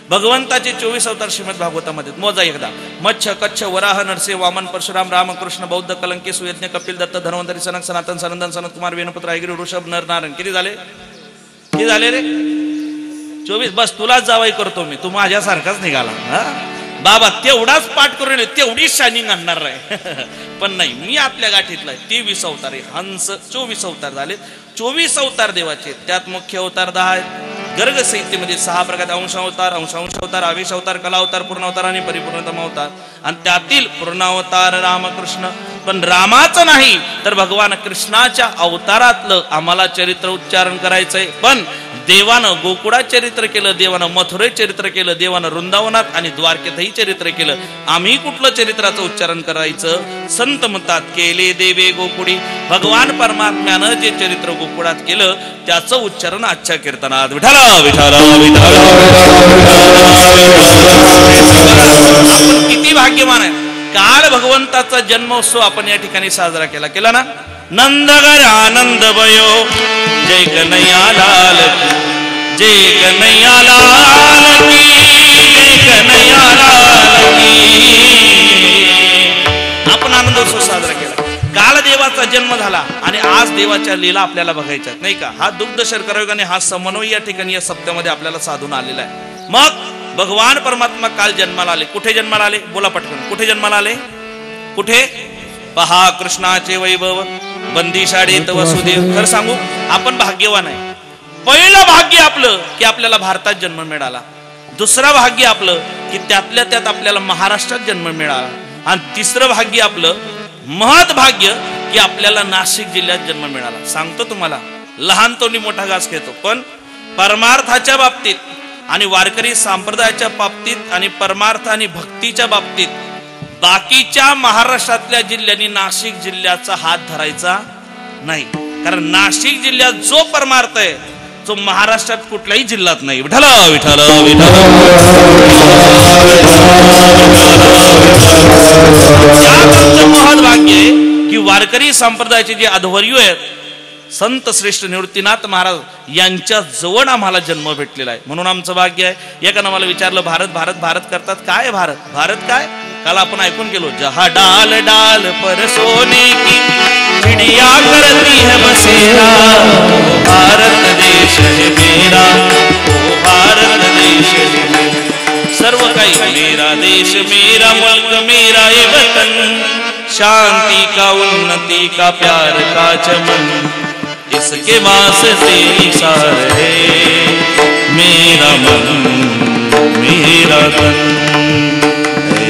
भगवंताचे 24 अवतार श्रीमद भागवतामध्ये मोजा एकदा. मच्छ कच्छ वराह नरसे वामन परशुराम रामकृष्ण बौद्ध कलंकी सुयज्ञ कपिल दत्त धन्वंतरी सनक सनातन सनंदन सनत कुमार वेणुपुत्र ऐगिरी ऋषभ नर नारायण. किती झाले? किती झाले रे? 24. बस तुलाच जावाई करतो मी. तू माझ्यासारखाच निघाला. हा बाबा, तेवढाच पाठ करून तेवढीच शायनिंग आणणार आहे. पण नाही, मी आपल्या गाठीतला आहे. 23 अवतार आहे. हंस 24 अवतार झाले. 24 अवतार देवाचे. त्यात मुख्य अवतार 10 आहेत. गर्ग संहितेमध्ये 6 प्रकार अंशावतार, अंशांशावतार, आवेशावतार, कलावतार, पूर्णावतार आणि परिपूर्णतम अवतार. आणि त्यातील पूर्णावतार रामकृष्ण. पण रामाचं नाही तर भगवान कृष्णाच्या अवतारातलं आम्हाला चरित्र उच्चारण करायचंय. पण देवानं गोकुळात चरित्र केलं, देवानं मथुरेत चरित्र केलं, देवानं वृंदावनात आणि द्वारकेतही चरित्र केलं. आम्ही कुठलं चरित्राचं उच्चारण करायचं? संत म्हणतात केले देवे गोकुळी. भगवान परमात्म्यानं जे चरित्र गोकुळात केलं त्याचं उच्चारण आजच्या कीर्तनात विठाला विठाला विठाला. आपण किती भाग्यवान आहे. काल भगवंताचा जन्मोत्सव आपण या ठिकाणी साजरा केला ना. नंदगर आनंद भयो जय कन्हैया लाल की, जय कन्हैया लाल की, जय कन्हैया लाल की. आपण आनंदोत्सव साजरा केला. काल देवाचा जन्म झाला आणि आज देवाच्या लीला आपल्याला बघायच्या नाही का. हा दुग्ध शर्करायोग आणि हा समन्वय या ठिकाणी या सप्त्यामध्ये आपल्याला साधून आलेला आहे. मग भगवान परमात्मा काल जन्माला आले. कुठे जन्माला आले? बोला पटकन. कुठे जन्माला आले? कुठे? पहा कृष्णाचे वैभव बंदी शाळेत वसुदेव. खरं सांगू आपण भाग्यवान आहे. पहिलं भाग्य आपलं की आपल्याला भारतात जन्म मिळाला. दुसरं भाग्य आपलं की त्यातल्या त्यात आपल्याला महाराष्ट्रात जन्म मिळाला. आणि तिसरं भाग्य आपलं महत् भाग्य की आपल्याला नाशिक जिल्ह्यात जन्म मिळाला. सांगतो तुम्हाला, लहान तोंडी मोठा घास खेळतो. पण परमार्थाच्या बाबतीत आणि वारकरी संप्रदायाच्या बाबतीत आणि परमार्थ आणि भक्तीच्या बाबतीत बाकीच्या महाराष्ट्रातल्या जिल्ह्यांनी नाशिक जिल्ह्याचा हात धरायचा नाही. कारण नाशिक जिल्ह्यात जो परमार्थ आहे तो महाराष्ट्रात कुठल्याही जिल्ह्यात नाही. विठाला विठाला विठाला. महत् भाग्य आहे की वारकरी संप्रदायाचे जे अध्वर्यू आहेत संत श्रेष्ठ निवृत्तीनाथ महाराज यांच्या जवळ आम्हाला जन्म भेटलेला आहे. म्हणून आमचं भाग्य आहे. एकानं मला विचारलं भारत भारत भारत करतात काय? भारत भारत काय? काल आपण ऐकून गेलो. जहा डाल डाल पर सोने की चिड़िया करती है बसेरा, ओ भारत देश है मेरा, ओ भारत देश है मेरा. सर्व काही मेरा देश मेरा मुल्क मेरा ये वतन, शांति का उन्नति का प्यार का चमन, इसके वास्ते निसार है मेरा मन मेरा तन.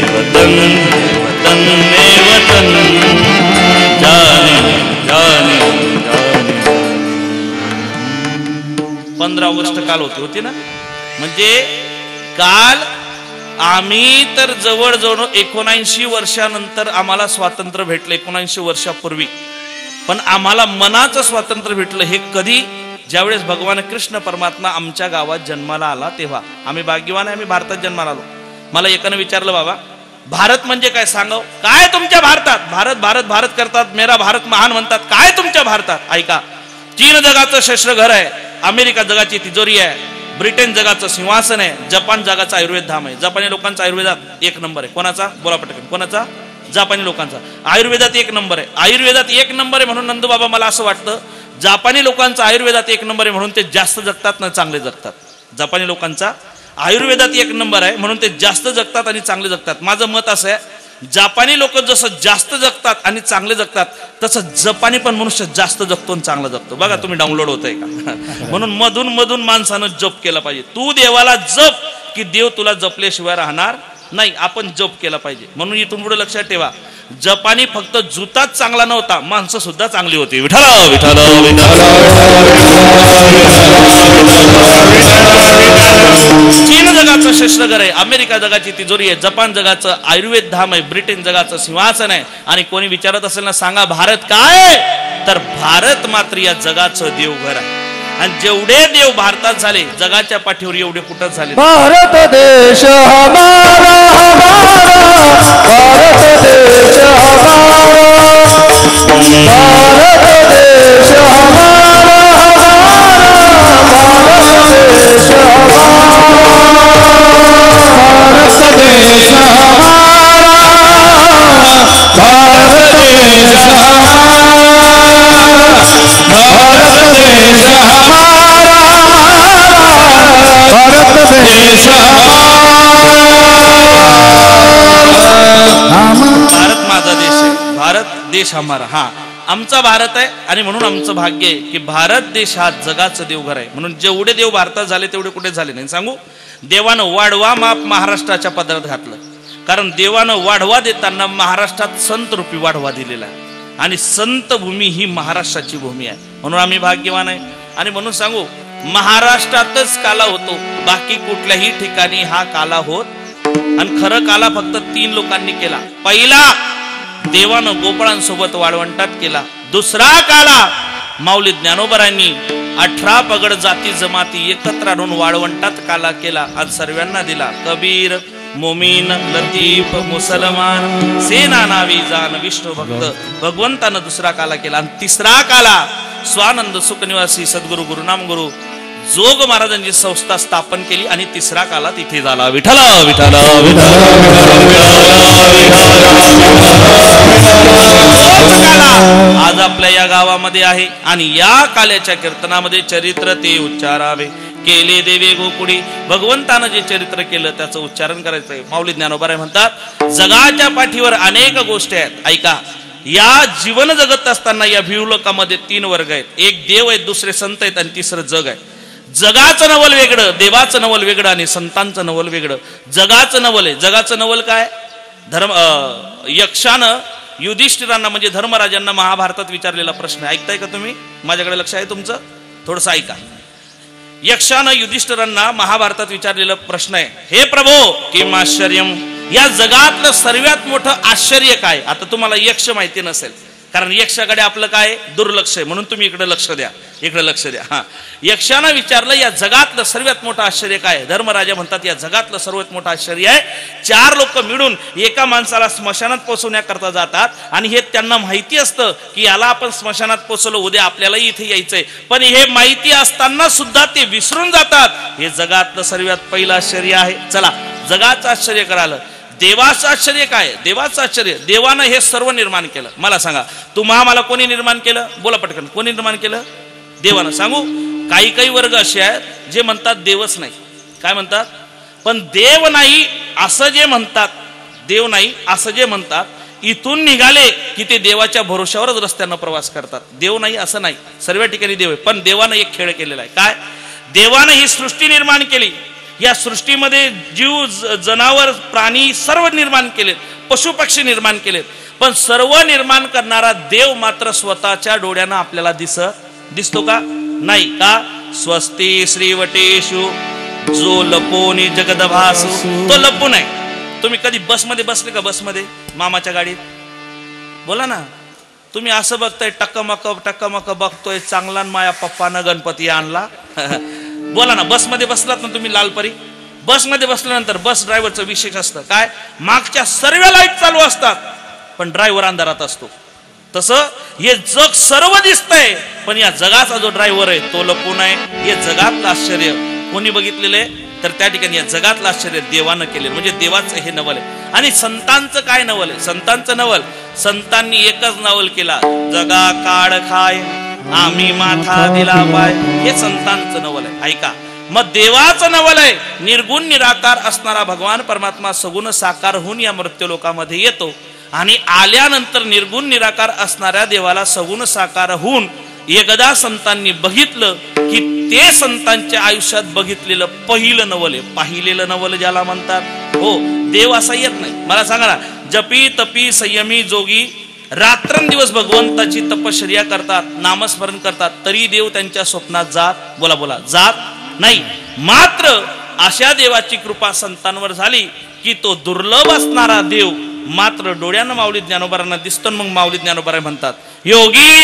वतन वतन में वतन जाने जाने जाने. 15 ऑगस्ट काल होती ना. म्हणजे काल आम्ही तर जवळजवळ 79 वर्षानंतर आम्हाला स्वातंत्र्य भेटलं. 79 वर्षापूर्वी. पण आम्हाला मनाचं स्वातंत्र्य भेटलं हे कधी? ज्यावेळेस भगवान कृष्ण परमात्मा आमच्या गावात जन्माला आला तेव्हा. आम्ही भाग्यवान आहे, आम्ही भारतात जन्माला आलो. मला एकानं विचारलं बाबा भारत म्हणजे काय सांगाव? काय तुमच्या भारतात? भारत भारत भारत करतात, मेरा भारत महान म्हणतात. काय तुमच्या भारतात? ऐका, चीन जगाचं शस्त्र घर आहे, अमेरिका जगाची तिजोरी आहे, ब्रिटन जगाचं सिंहासन आहे, जपान जगाचं आयुर्वेद धाम आहे. जपानी लोकांचा आयुर्वेदात 1 नंबर आहे. कोणाचा? बोला पटकन. कोणाचा? जपानी लोकांचा. आयुर्वेदात 1 नंबर आहे. आयुर्वेदात 1 नंबर आहे म्हणून नंदूबाबा मला असं वाटतं जपानी लोकांचा आयुर्वेदात 1 नंबर आहे म्हणून ते जास्त जगतात ना चांगले जगतात. जपानी लोकांचा आयुर्वेदात 1 नंबर आहे म्हणून ते जास्त जगतात आणि चांगले जगतात. माझं मत असं आहे जपानी लोक जसं जास्त जगतात आणि चांगले जगतात तसं जपानी पण मनुष्य जास्त जगतो आणि चांगला जगतो. बघा तुम्ही डाउनलोड होतंय का? म्हणून मधून मधून माणसानं जप केला पाहिजे. तू देवाला जप की देव तुला जपल्याशिवाय राहणार नाही. आपण जप केला पाहिजे. म्हणून इथून पुढे लक्षात ठेवा जपानी फक्त जुताच चांगला नव्हता, माणसं सुद्धा चांगली होती. विठाला विठाला विठाला. चीन जगाचं शस्त्रगर आहे, अमेरिका जगाची तिजोरी आहे, जपान जगाचं आयुर्वेद धाम आहे, ब्रिटन जगाचं सिंहासन आहे. आणि कोणी विचारत असेल ना सांगा भारत काय? तर भारत मात्र या जगाचं देवघर आहे. आणि जेवढे देव भारतात झाले जगाच्या पाठीवर एवढे कुठं झाले? भारत देश हमारा भारत देश हमारा भारत देश हमारा भारत देश भारत देश भारत माझा देश आहे, भारत देश हमारा. हा आमचा भारत आहे आणि म्हणून आमचं भाग्य आहे की भारत देश हा जगाचं देवघर आहे. म्हणून जेवढे देव भारतात झाले तेवढे कुठे झाले नाही. सांगू, देवानं वाढवा माप महाराष्ट्राच्या पदरात घातलं. कारण देवानं वाढवा देताना महाराष्ट्रात संत रूपी वाढवा दिलेला आहे आणि संत भूमी ही महाराष्ट्राची भूमी आहे. म्हणून आम्ही भाग्यवान आहे. आणि म्हणून सांगू, महाराष्ट्रातच काला होतो, बाकी कुठल्याही ठिकाणी हा काला होत. आणि खरं काला फक्त 3 लोकांनी केला. पहिला देवानं गोपाळांसोबत वाळवंटात केला. दुसरा काला माऊली ज्ञानोबरांनी 18 पगड जाती जमाती एकत्र आणून वाळवंटात काला केला आणि सर्वांना दिला. कबीर, मोमीन, लतीफ, मुसलमान, सेना नावी जान विष्णू भक्त, भगवंतानं दुसरा काला केला. आणि तिसरा काला स्वानंद सुखनिवासी सद्गुरु गुरुनाम गुरु जोग महाराजांची संस्था स्थापन केली आणि तिसरा काला तिथे झाला. विठ्ठल विठ्ठल आज आपल्या या गावामध्ये आहे आणि या काल्याच्या कीर्तनामध्ये चरित्र ते उच्चारावे. केले देवे गोकुडी, भगवंतानं जे चरित्र केलं त्याचं उच्चारण करायचंय. माऊली ज्ञानोबा म्हणतात, जगाच्या पाठीवर अनेक गोष्टी आहेत. ऐका, या जीवन जगत असताना या भिवलोकामध्ये 3 वर्ग आहेत. एक देव आहेत, दुसरे संत आहेत आणि तिसरं जग आहे. जगाचं नवल वेगळं, देवाचं नवल वेगळं आणि संतांचं नवल वेगळं. जगाचं नवल आहे. जगाचं नवल काय? यक्षानं युधिष्ठिरांना म्हणजे धर्मराजांना महाभारतात विचारलेला प्रश्न आहे. ऐकताय का तुम्ही? माझ्याकडे लक्ष आहे तुमचं? थोडंसं ऐका. यक्षानं युधिष्ठिरांना महाभारतात विचारलेला प्रश्न आहे, हे प्रभो किम आश्चर्यम, या जगातलं सर्वात मोठं आश्चर्य काय? आता तुम्हाला यक्ष माहिती नसेल, कारण यक्षाकडे आपलं काय दुर्लक्ष आहे, म्हणून तुम्ही इकडे लक्ष द्या, इकडे लक्ष द्या. हा, यक्षानं विचारलं, या जगातलं सर्वात मोठं आश्चर्य काय? धर्मराजा म्हणतात, या जगातलं सर्वात मोठं आश्चर्य आहे 4 लोक मिळून एका माणसाला स्मशानात पोहोचवण्याकरता जातात आणि हे त्यांना माहिती असतं की याला आपण स्मशानात पोहोचवलं, उद्या आपल्याला इथे यायचंय, पण हे माहिती असताना सुद्धा ते विसरून जातात. हे जगातलं सर्वात पहिलं आश्चर्य आहे. चला, जगाचं आश्चर्य करायला देवाचं आश्चर्य काय? देवाचं आश्चर्य, देवानं हे सर्व निर्माण केलं. मला सांगा, मला कोणी निर्माण केलं? बोला पटकन, कोणी निर्माण केलं? देवानं. सांगू, काही काही वर्ग असे आहेत जे म्हणतात देवच नाही. काय म्हणतात? पण देव नाही असं जे म्हणतात, देव नाही असं जे म्हणतात, इथून निघाले की ते देवाच्या भरोशावरच रस्त्यानं प्रवास करतात. देव नाही असं नाही, सर्व ठिकाणी देव आहे. पण देवानं एक खेळ केलेला आहे. काय? देवानं ही सृष्टी निर्माण केली. या सृष्टीमध्ये जीव, जनावर, प्राणी सर्व निर्माण केलेत, पशु पक्षी निर्माण केलेत. पण सर्व निर्माण करणारा देव मात्र स्वतःच्या डोळ्यानं आपल्याला दिसतो का? नाही. का? स्वस्ती श्रीवटेषु जो लपोनी जगदभासु, तो लपून आहे. तुम्ही कधी बसमध्ये बसले का? बसमध्ये, मामाच्या गाडीत, बोला ना. तुम्ही असं बघताय, टक्कमक बघतोय, चांगला माया पप्पानं गणपती आणला. बोला ना, बसमध्ये बसलात ना तुम्ही, लालपरी बसमध्ये बसल्यानंतर बस ड्रायव्हरचं विशेष असतं काय? मागच्या सर्व लाईट चालू असतात पण ड्रायव्हर अंधारात असतो. तसं हे जग सर्व दिसतंय पण या जगाचा जो ड्रायव्हर आहे तो लपून आहे. हे जगातलं आश्चर्य कोणी बघितलेलं आहे? तर त्या ठिकाणी या जगातलं आश्चर्य देवानं केले, म्हणजे देवाचं हे नवल आहे. आणि संतांचं काय नवल आहे? संतांचं नवल, संतांनी एकच नवल केला, जगा काळ खाय आम्ही माथा दिला पाय. हे संतांचं नवल आहे. ऐका, मग देवाचं नवल आहे, निर्गुण निराकार असणारा भगवान परमात्मा सगुण साकार होऊन या मृत्यू लोकामध्ये येतो आणि आल्यानंतर निर्गुण निराकार असणाऱ्या देवाला सगुण साकार होऊन एकदा संतांनी बघितलं की ते संतांच्या आयुष्यात बघितलेलं पहिलं नवल आहे. पाहिलेलं नवल ज्याला म्हणतात. हो, देव असा येत नाही. मला सांगा ना, जपी तपी संयमी जोगी रात्रंदिवस भगवंताची तपश्चर्या करतात, नामस्मरण करतात, तरी देव त्यांच्या स्वप्नात जात नाही. मात्र अशा देवाची कृपा संतांवर झाली की तो दुर्लभ असणारा देव मात्र डोळ्यानं माऊली ज्ञानोबारांना दिसतो. मग माऊली ज्ञानोबारा म्हणतात, योगी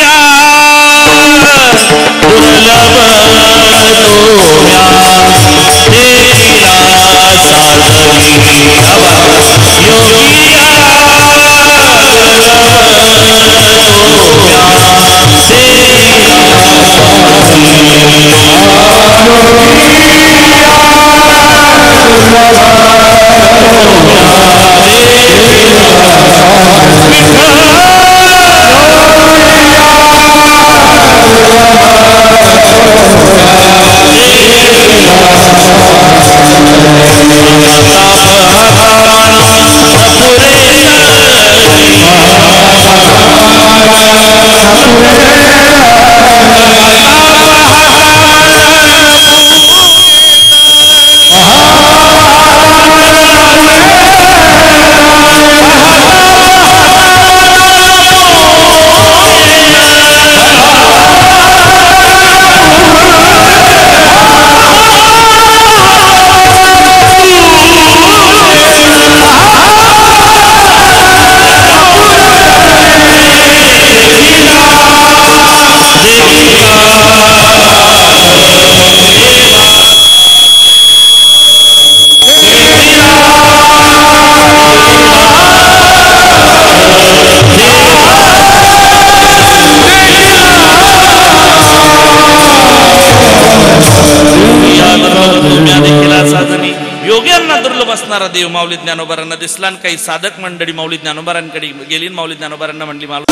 बोलणारा देव माऊली ज्ञानोबारांना दिसला आणि काही साधक मंडळी माऊली ज्ञानोबारांकडे गेली. माऊली ज्ञानोबारांना म्हणली, माऊली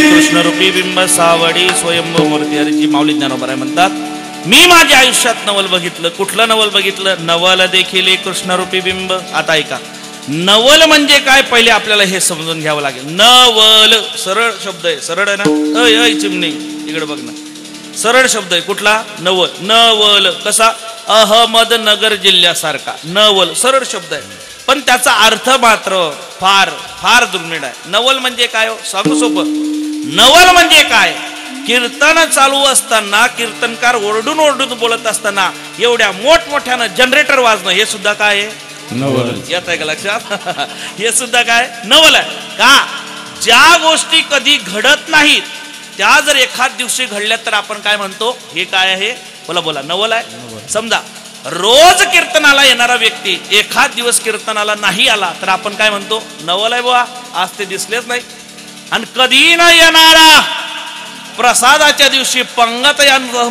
कृष्णरूपी बिंब सावडी स्वयंभू मूर्ती हरीची माऊली ज्ञानोबा म्हणतात, मी माझ्या आयुष्यात नवल बघितलं. कुठलं नवल बघितलं? नवल देखील कृष्णरूपी बिंब. आता ऐका, नवल म्हणजे काय पहिले आपल्याला हे समजून घ्यावं लागेल. नवल सरळ शब्द आहे, सरळ आहे ना, अय चिमणी इकडे बघ ना, सरळ शब्द आहे. कुठला? नवल. नवल कसा? अहमदनगर जिल्ह्यासारखा नवल, सरळ शब्द आहे, पण त्याचा अर्थ मात्र फार फार दुर्मिळ आहे. नवल म्हणजे काय? सांगू सोपं. नवल म्हणजे काय? कीर्तन चालू असताना कीर्तनकार ओरडून ओरडून बोलत असताना एवढ्या मोठमोठ्यानं जनरेटर वाजणं, हे सुद्धा काय आहे? नवल. येत आहे का लक्षात? हे सुद्धा काय? नवल आहे. का? ज्या गोष्टी कधी घडत नाहीत त्या जर एखाद दिवशी घडल्या तर आपण काय म्हणतो? हे काय आहे? बोला बोला, नवल आहे. समजा रोज कीर्तनाला येणारा व्यक्ती एखाद दिवस कीर्तनाला नाही आला तर आपण काय म्हणतो? नवल आहे बुवा, आज ते दिसलेच नाही. आणि कधी न येणारा प्रसादाच्या दिवशी पंगत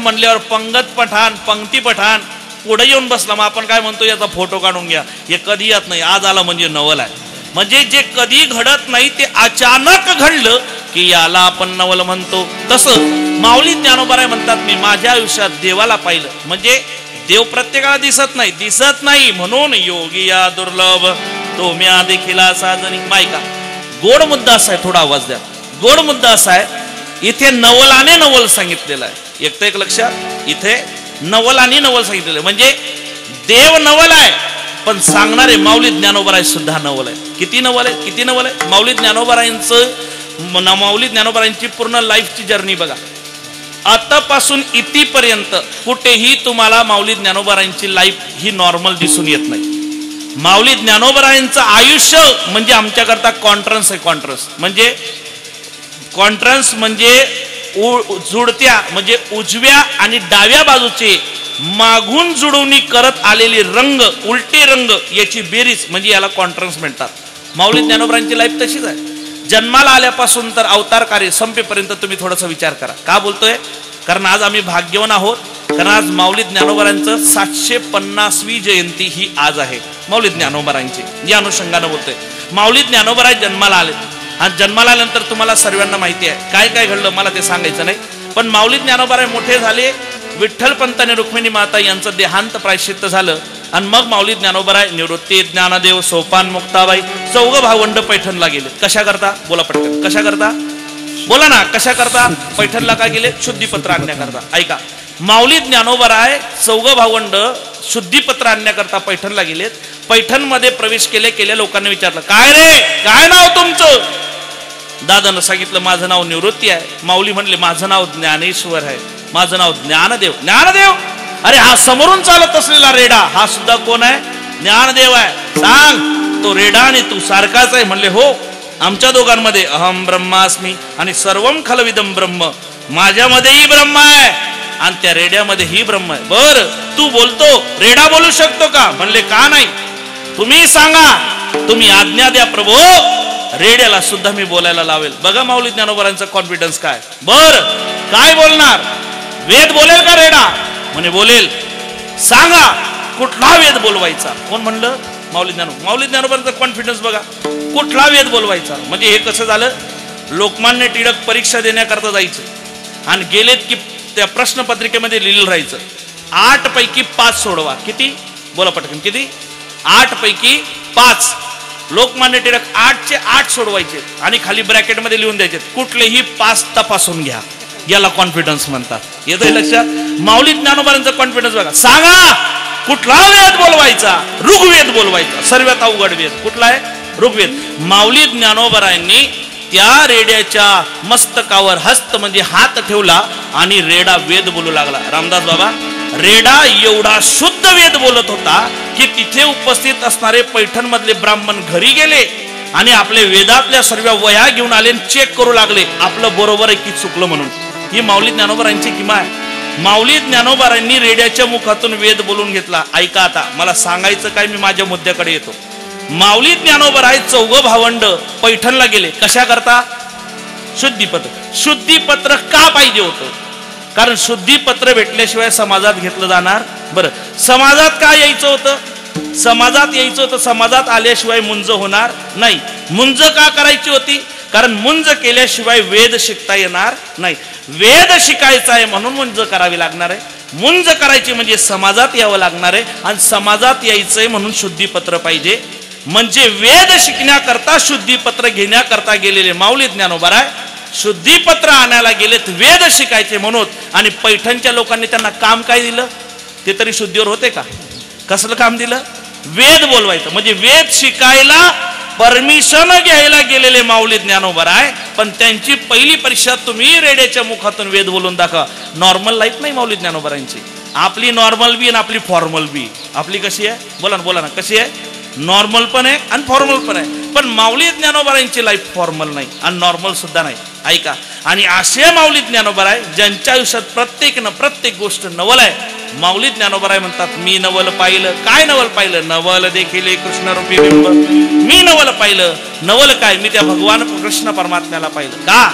म्हणल्यावर पंगत पठाण, पंक्ती पठाण पुढे येऊन बसला, मग आपण काय म्हणतो? याचा फोटो काढून घ्या. हे कधी येत नाही, आज आला म्हणजे नवल आहे. म्हणजे जे कधी घडत नाही ते अचानक घडलं की याला आपण नवल म्हणतो. तसं माऊली ज्ञानोबा म्हणतात, मी माझ्या आयुष्यात देवाला पाहिलं. म्हणजे देव प्रत्येकाला दिसत नाही म्हणून योगी या दुर्लभ तो म्या देखील साजनी. मायका गोड मुद्दा असा आहे, थोडा आवाज द्या. गोड मुद्दा असा आहे, इथे नवलाने नवल सांगितलेलं आहे. एक लक्षात, इथे नवलाने नवल सांगितलेलं आहे. म्हणजे देव नवल आहे पण सांगणारे माऊली ज्ञानोबा सुद्धा नवल आहे. किती नवल आहे? किती नवल आहे? माऊली ज्ञानोबारांची पूर्ण लाईफची जर्नी बघा, आतापासून इथपर्यंत कुठेही तुम्हाला माऊली ज्ञानोबारांची लाईफ ही नॉर्मल दिसून येत नाही. माऊली ज्ञानोबारांचं आयुष्य म्हणजे आमच्याकरता कॉन्ट्रन्स आहे. कॉन्ट्रन्स म्हणजे जुडत्या, म्हणजे उजव्या आणि डाव्या बाजूचे मागून जुळवणी करत आलेली रंग, उलटे रंग याची बेरीज म्हणजे याला कॉन्ट्रन्स म्हणतात. माऊली ज्ञानोबारांची लाईफ तशीच आहे. जन्माला आल्यापासून तर अवतार कार्य संपेपर्यंत तुम्ही थोडासा विचार करा. का बोलतोय? कारण आज आम्ही भाग्यवान आहोत, कारण आज माऊली ज्ञानोबारांचं 750वी जयंती ही आज आहे माऊली ज्ञानोबारांची. या अनुषंगानं बोलतोय. माऊली ज्ञानोबा जन्माला आले आणि जन्माला आल्यानंतर तुम्हाला सर्वांना माहिती आहे काय काय घडलं, मला ते सांगायचं नाही. पण माऊली ज्ञानोबा मोठे झाले, विठ्ठलपंत आणि रुक्मिणी माता यांचं देहांत प्रायश्चित्त झालं आणि मग माऊली ज्ञानोबा निवृत्ती, ज्ञानदेव, सोपान, मुक्ताबाई चौघ भावंड पैठणला गेले. कशा करता? बोला पटकन, कशा करता? बोला ना, कशा करता? पैठणला का गेले? शुद्धीपत्र आणण्याकरता. ऐका, माऊली ज्ञानोबा चौघ भावंड शुद्धीपत्र आणण्याकरता पैठणला गेलेत. पैठण मध्ये प्रवेश केल्या लोकांनी विचारलं, काय रे, काय नाव तुमचं? दादानं सांगितलं, माझं नाव निवृत्ती आहे. माऊली म्हणले, माझं नाव ज्ञानेश्वर आहे, माझं नाव ज्ञानदेव. ज्ञानदेव? अरे हा समोरून चालत असलेला रेडा हा सुद्धा कोण आहे? ज्ञानदेव आहे. सांग, तो रेडा आणि तू सारखाच आहे? म्हणले, हो, आमच्या दोघांमध्ये अहम ब्रह्मास्मी आणि सर्वम खलविदम ब्रह्म, माझ्यामध्येही ब्रह्म आहे आणि त्या रेड्यामध्येही ब्रह्म आहे. बर, तू बोलतो, रेडा बोलू शकतो का? म्हणले, का नाही, तुम्ही सांगा, तुम्ही आज्ञा द्या प्रभू, रेड्याला सुद्धा मी बोलायला लावेल. बघा माऊली ज्ञानोबारांचा कॉन्फिडन्स काय. बर, काय बोलणार? वेद बोलेल का रेडा? म्हणे बोलेल. सांगा, कुठला वेद बोलवायचा? कोण म्हणलं? माऊली ज्ञानोबांचा कॉन्फिडन्स बघा. कुठला वेद बोलवायचा? म्हणजे हे कसं झालं, लोकमान्य टिळक परीक्षा देण्याकरता जायचं आणि गेलेत की त्या प्रश्नपत्रिकेमध्ये लिहिलं राहायचं 8 पैकी 5 सोडवा. किती? बोला पटकन, किती? 8 पैकी 5. लोकमान्य टिळक 8चे 8 सोडवायचे आणि खाली ब्रॅकेटमध्ये लिहून द्यायचे, कुठलेही 5 तपासून घ्या. याला कॉन्फिडन्स म्हणतात. येतंय लक्षात? माऊली ज्ञानोबांचा कॉन्फिडन्स बघा. सांगा, कुठला वेद बोलवायचा? ऋग्वेद बोलवायचा. सर्वात अवघड वेद कुठला आहे? ऋग्वेद. माऊली ज्ञानोबारांनी त्या रेड्याच्या मस्तकावर हस्त म्हणजे हात ठेवला आणि रेडा वेद बोलू लागला. रामदास बाबा, रेडा एवढा शुद्ध वेद बोलत होता की तिथे उपस्थित असणारे पैठण मधले ब्राह्मण घरी गेले आणि आपले वेदातल्या सर्व वह्या घेऊन आले, चेक करू लागले आपलं बरोबर आहे की चुकलं म्हणून. ही माऊली ज्ञानोबारांची किमा आहे. माऊली ज्ञानोबारांनी रेड्याच्या मुखातून वेद बोलून घेतला. ऐका आता मला सांगायचं काय, मी माझ्या मुद्द्याकडे येतो. माऊली ज्ञानोबराय चौघ भावंड पैठणला गेले. कशा करता? शुद्धीपत्र. शुद्धीपत्र का पाहिजे होतं? कारण शुद्धीपत्र भेटल्याशिवाय समाजात घेतलं जाणार. बरं, समाजात का यायचं होतं? समाजात यायचं होतं, समाजात आल्याशिवाय मुंज होणार नाही. मुंज का करायची होती? कारण मुंज केल्याशिवाय वेद शिकता येणार नाही. वेद शिकायचा आहे म्हणून मुंज करावी लागणार आहे. मुंज करायची म्हणजे समाजात यावं लागणार आहे, आणि समाजात यायचंय म्हणून शुद्धीपत्र पाहिजे. म्हणजे वेद शिकण्याकरता शुद्धीपत्र घेण्याकरता गेलेले माऊली ज्ञानोबाराय शुद्धीपत्र आणायला गेलेत वेद शिकायचे म्हणून. आणि पैठणच्या लोकांनी त्यांना काम काय दिलं? ते तरी शुद्धीवर होते का? कसलं काम दिलं? वेद बोलवायचं. म्हणजे वेद शिकायला परमिशन घ्यायला गेलेले माऊली ज्ञानोबाराय. पण त्यांची पहिली परीक्षा तुम्ही रेड्याच्या मुखातून वेद बोलून दाखवा. नॉर्मल लाईफ नाही माऊली ज्ञानोबारांची. आपली नॉर्मल बी आणि आपली फॉर्मल बी. आपली कशी आहे? बोला ना बोला ना, कशी आहे? नॉर्मल पण आहे आणि फॉर्मल पण आहे. पण माऊली ज्ञानोबारांची लाईफ फॉर्मल नाही आणि नॉर्मल सुद्धा नाही. ऐका, आणि असे माऊली ज्ञानोबाराय ज्यांच्या आयुष्यात प्रत्येक गोष्ट नवल आहे. माऊली ज्ञानोबाराय म्हणतात, मी नवल पाहिलं. काय नवल पाहिलं? नवल देखील कृष्ण रूपी बिंब. मी नवल पाहिलं. नवल काय? मी त्या भगवान कृष्ण परमात्म्याला पाहिलं. का?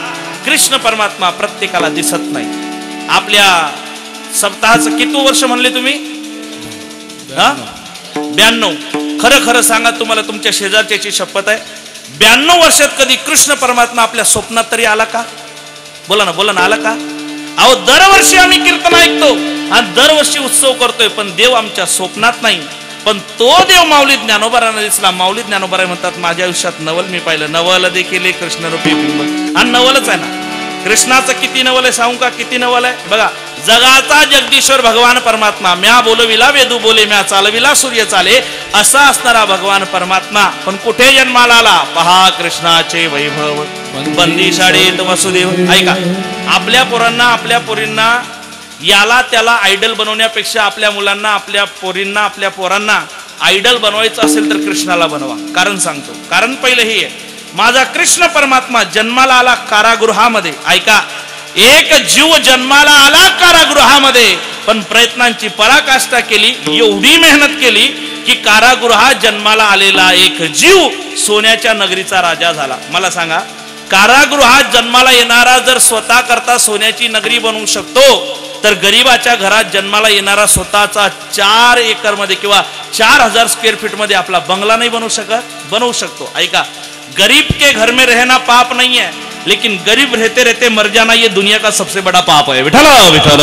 कृष्ण परमात्मा प्रत्येकाला दिसत नाही. आपल्या सप्ताहाचं किती वर्ष म्हणले तुम्ही? 92. खरं खरं सांगा, तुम्हाला तुमच्या शेजारच्याची शपथ आहे, 92 वर्षात कधी कृष्ण परमात्मा आपल्या स्वप्नात तरी आला का? बोला ना बोला ना, आला का? अहो, दरवर्षी आम्ही कीर्तन ऐकतो आणि दरवर्षी उत्सव करतोय, पण देव आमच्या स्वप्नात नाही. पण तो देव माऊली ज्ञानोबारांना दिसला. माऊली ज्ञानोबाराय म्हणतात, माझ्या आयुष्यात नवल मी पाहिलं. नवल देखील कृष्ण रूपी बिंब. आणि नवलच आहे ना. कृष्णाचं किती नवल आहे सांगू का? किती नवल आहे बघा. जगाचा जगदीश्वर भगवान परमात्मा, म्या बोलविला वेदू बोले, म्या चालविला सूर्य चाले, असा असणारा भगवान परमात्मा पण कुठे जन्माला आला? पहा कृष्णाचे वैभव, बंदी शाळेत वसुदेव. ऐका, आपल्या पोरांना आपल्या पोरींना याला त्याला आयडल बनवण्यापेक्षा आपल्या मुलांना आपल्या पोरींना आपल्या पोरांना आयडल बनवायचं असेल तर कृष्णाला बनवा. कारण सांगतो, कारण पहिलं हे आहे, माझा कृष्ण परमात्मा जन्माला आला कारागृहामध्ये. ऐका, एक जीव जन्माला आला कारागृहामध्ये, पण प्रयत्नांची पराकाष्ठा केली, एवढी मेहनत केली की कारागृहात जन्माला आलेला एक जीव सोन्याच्या नगरीचा राजा झाला. मला सांगा, कारागृहात जन्माला येणारा जर स्वतः करता सोन्याची नगरी बनवू शकतो, तर गरीबाच्या घरात जन्माला येणारा स्वतःचा 4 एकर मध्ये किंवा 4000 स्क्वेअर फीट मध्ये आपला बंगला नाही बनवू शकत? बनवू शकतो. ऐका, गरीब के घर में रहना पाप नहीं है, लेकिन गरीब रहते रहते मर जाना ये दुनिया का सबसे बड़ा पाप है. विठ्ठल विठ्ठल.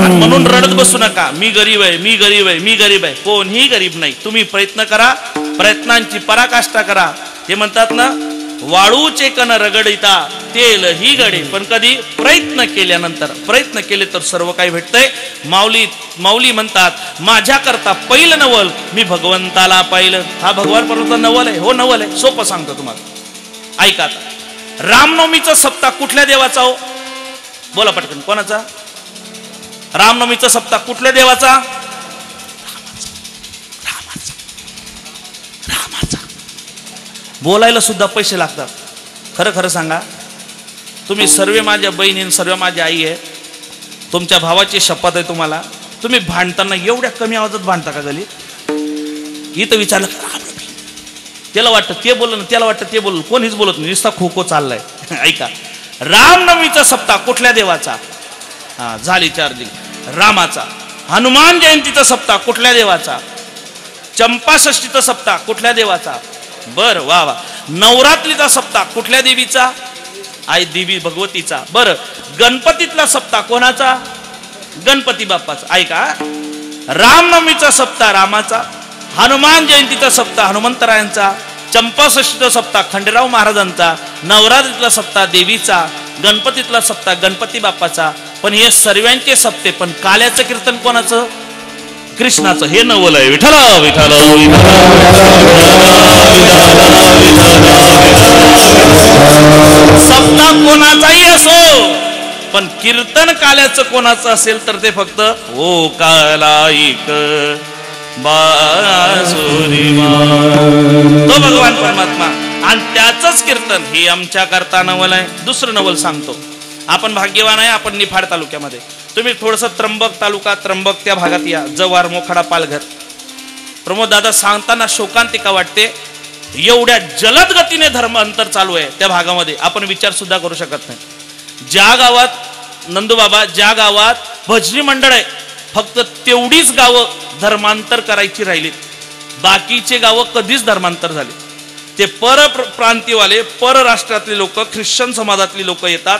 म्हणून रडत बसू नका, मी गरीब आहे, मी गरीब आहे, मी गरीब आहे. कोणीही गरीब नाही. तुम्ही प्रयत्न करा, प्रयत्नांची पराकाष्ठा करा. हे म्हणतात ना, वाळूचे कण रगडिता तेल ही गडे. पण कधी? प्रयत्न केल्यानंतर. प्रयत्न केले तर सर्व काही भेटतंय. माऊली म्हणतात, माझ्या करता पहिलं नवल मी भगवंताला पाहिलं. हा भगवान परमात्मा नवल आहे. हो नवल आहे. सोपं सांगतो तुम्हाला. ऐका आता, रामनवमीचा सप्ताह कुठल्या देवाचा हो? बोला पटकन, कोणाचा? रामनवमीचा सप्ताह कुठल्या देवाचा? रामाचा. बोलायला सुद्धा पैसे लागतात. खरं खरं सांगा, तुम्ही सर्व माझ्या बहिणी, सर्व माझ्या आई आहे, तुमच्या भावाची शपथ आहे तुम्हाला. तुम्ही भांडताना एवढ्या कमी आवाजात भांडता का गली? इथं विचारलं, त्याला वाटतं ते बोललं, त्याला वाटतं ते बोललं, कोणीच बोलत नाही, नुसता खो खो चाललाय. ऐका, रामनवमीचा सप्ताह कुठल्या देवाचा? झाली चार्जिंग. रामाचा. हनुमान जयंतीचा सप्ताह कुठल्या देवाचा? चंपा षष्टीचा सप्ताह कुठल्या देवाचा? बर, वा वा. नवरात्रीचा सप्ताह कुठल्या देवीचा? आई देवी भगवतीचा. बर, गणपतीतला सप्ताह कोणाचा? गणपती बाप्पाचा. ऐका, रामनवमीचा सप्ताह रामाचा, हनुमान जयंतीचा सप्ताह हनुमंतरायांचा, चंपा षष्टीचा सप्ताह खंडेराव महाराजांचा, नवरात्रीतला सप्ताह देवीचा, गणपतीतला सप्ताह गणपती बाप्पाचा. पण हे सर्वांचे सप्ते, पण काल्याचं कीर्तन कोणाचं? कृष्णाचं. हे नवल आहे. विठ्ठल विठ्ठल. सप्ताह कोणाचाही असो, पण कीर्तन काल्याचं कोणाचं असेल तर ते फक्त ओ कालाईक बासुरीमा, तो भगवान परमात्मा. आणि त्याचंच कीर्तन हे आमच्या करता नवल आहे. दुसरं नवल सांगतो. आपण भाग्यवान आहे, आपण निफाड तालुक्यामध्ये. तुम्ही थोडंसं त्र्यंबक तालुका, त्र्यंबक त्या भागात या, जव्हार, मोखाडा, पालघर. प्रमोद दादा सांगताना शोकांतिका वाटते. एवढ्या जलद गतीने धर्मांतर चालू आहे त्या भागामध्ये, आपण विचार सुद्धा करू शकत नाही. ज्या गावात नंदूबाबा, ज्या गावात भजनी मंडळ आहे, फक्त तेवढीच गावं धर्मांतर करायची राहिली. बाकीचे गावं कधीच धर्मांतर झाले. ते परप्रांतीवाले, परराष्ट्रातले लोक, ख्रिश्चन समाजातली लोक येतात.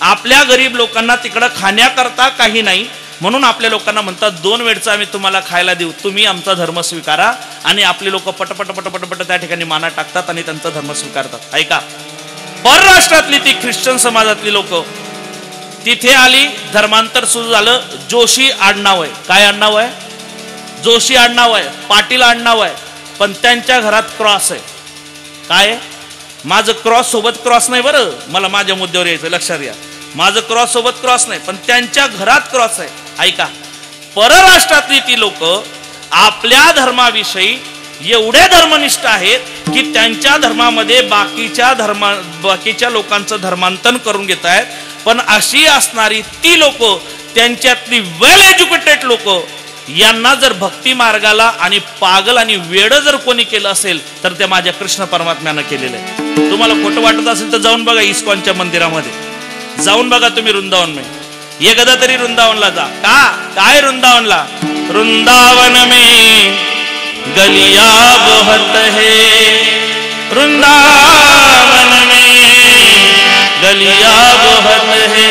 आपल्या गरीब लोकांना तिकडं खाण्याकरता काही नाही, म्हणून आपल्या लोकांना म्हणतात 2 वेळचं आम्ही तुम्हाला खायला देऊ, तुम्ही आमचा धर्म स्वीकारा. आणि आपले लोक पटपट पटपट पट त्या ठिकाणी माना टाकतात आणि त्यांचा धर्म स्वीकारतात. ऐका, परराष्ट्रातली ती ख्रिश्चन समाजातली लोक तिथे आली, धर्मांतर सुरू झालं. जोशी आडनाव आहे. काय आडनाव आहे? जोशी आडनाव आहे, पाटील आडनाव आहे. पण त्यांच्या घरात क्रॉस आहे. काय? माझं क्रॉस सोबत क्रॉस नाही, बरं मला माझ्या मुद्द्यावर यायचं, लक्षात घ्या. माझं क्रॉस सोबत क्रॉस नाही, पण त्यांच्या घरात क्रॉस आहे. ऐका, परराष्ट्रातली ती लोक आपल्या धर्माविषयी एवढे धर्मनिष्ठ आहेत की त्यांच्या धर्मामध्ये बाकीच्या लोकांचं धर्मांतरण करून घेत आहेत. पण अशी असणारी ती लोक, त्यांच्यातली वेल एज्युकेटेड लोक, यांना जर भक्ती मार्गाला आणि पागल आणि वेड जर कोणी केलं असेल तर ते माझ्या कृष्ण परमात्म्यानं केलेलं आहे. तुम्हाला खोटं वाटत असेल तर जाऊन बघा इस्कॉनच्या मंदिरामध्ये, जाऊन बघा तुम्ही वृंदावन में, एकदा तरी वृंदावनला जा. काय वृंदावनला? वृंदावन में गलिया बहुत है, वृंदावन में गलिया बहुत है,